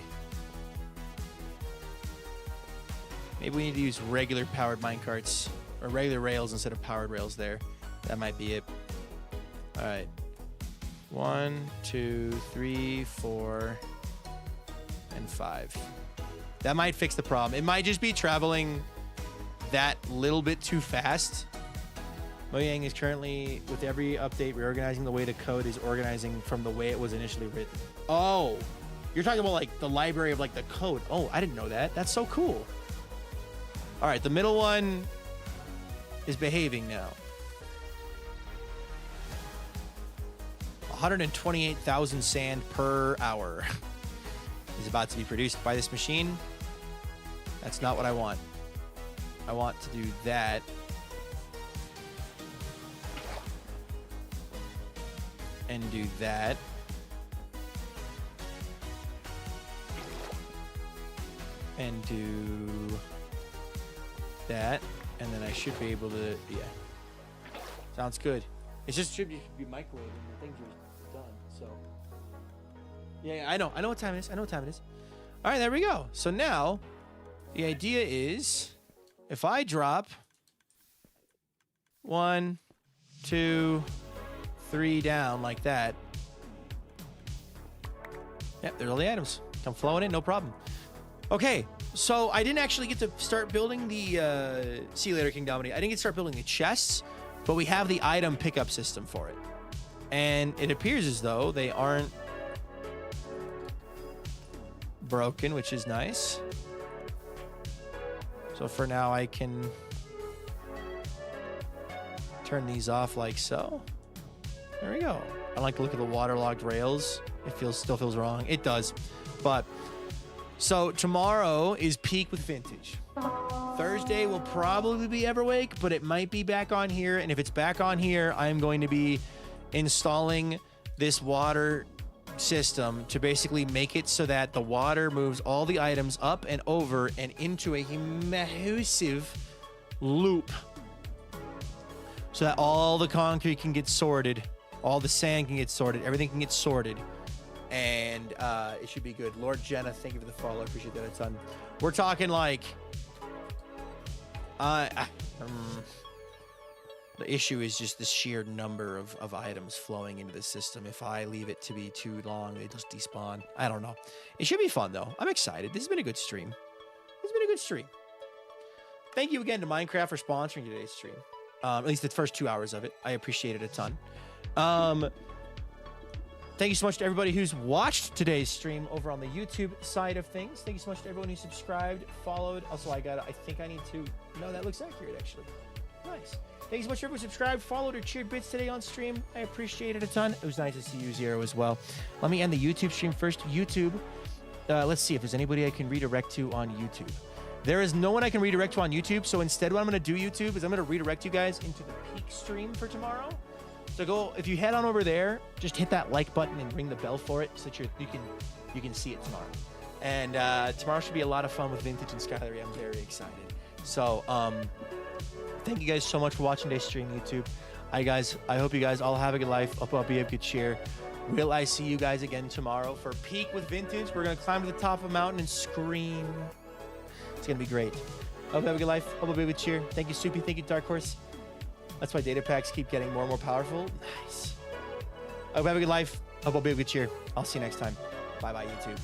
Maybe we need to use regular powered minecarts or regular rails instead of powered rails there. That might be it. All right. 1, 2, 3, 4, and 5. That might fix the problem. It might just be traveling that little bit too fast. Mojang is currently, with every update, reorganizing the way the code is organizing from the way it was initially written. Oh, you're talking about like the library of like the code. Oh, I didn't know that. That's so cool. All right, the middle one is behaving now. 128,000 sand per hour is about to be produced by this machine. That's not what I want. I want to do that. And do that. And do that. And then I should be able to, yeah. Sounds good. It's just should be microwaving. The things are done, so. Yeah, I know what time it is. I know what time it is. All right, there we go. So now, the idea is, if I drop 1, 2, 3 down like that. Yep, there's all the items. Come flowing in, no problem. Okay, so I didn't actually get to start building the see you later, King Dominic. I didn't get to start building the chests, but we have the item pickup system for it. And it appears as though they aren't broken, which is nice. So for now, I can turn these off like so. There we go. I like to look at the waterlogged rails. It still feels wrong. It does. But so tomorrow is peak with vintage. Thursday will probably be Everwake, but it might be back on here. And if it's back on here, I'm going to be installing this water system to basically make it so that the water moves all the items up and over and into a massive loop so that all the concrete can get sorted. All the sand can get sorted. Everything can get sorted. And it should be good. Lord Jenna, thank you for the follow. I appreciate that a ton. We're talking like... the issue is just the sheer number of items flowing into the system. If I leave it to be too long, they just despawn. I don't know. It should be fun, though. I'm excited. This has been a good stream. Thank you again to Minecraft for sponsoring today's stream. At least the first 2 hours of it. I appreciate it a ton. Thank you so much to everybody who's watched today's stream over on the YouTube side of things. Thank you so much to everyone who subscribed, followed. Also, I think I need to... No, that looks accurate, actually. Nice. Thank you so much to everyone who subscribed, followed, or cheered bits today on stream. I appreciate it a ton. It was nice to see you, Zero, as well. Let me end the YouTube stream first. YouTube. Let's see if there's anybody I can redirect to on YouTube. There is no one I can redirect to on YouTube, so instead what I'm going to do, YouTube, is I'm going to redirect you guys into the peak stream for tomorrow. So go, if you head on over there, just hit that like button and ring the bell for it so that you can see it tomorrow. And tomorrow should be a lot of fun with Vintage and Skylar. I'm very excited. So thank you guys so much for watching today's stream, YouTube. I hope you guys all have a good life. Hope you have good cheer. Will I see you guys again tomorrow for Peak with Vintage? We're going to climb to the top of a mountain and scream. It's going to be great. Hope you have a good life. Hope you have a good cheer. Thank you, Soupy. Thank you, Dark Horse. That's why data packs keep getting more and more powerful. Nice. I hope you have a good life. Hope you have a good cheer. I'll see you next time. Bye-bye, YouTube.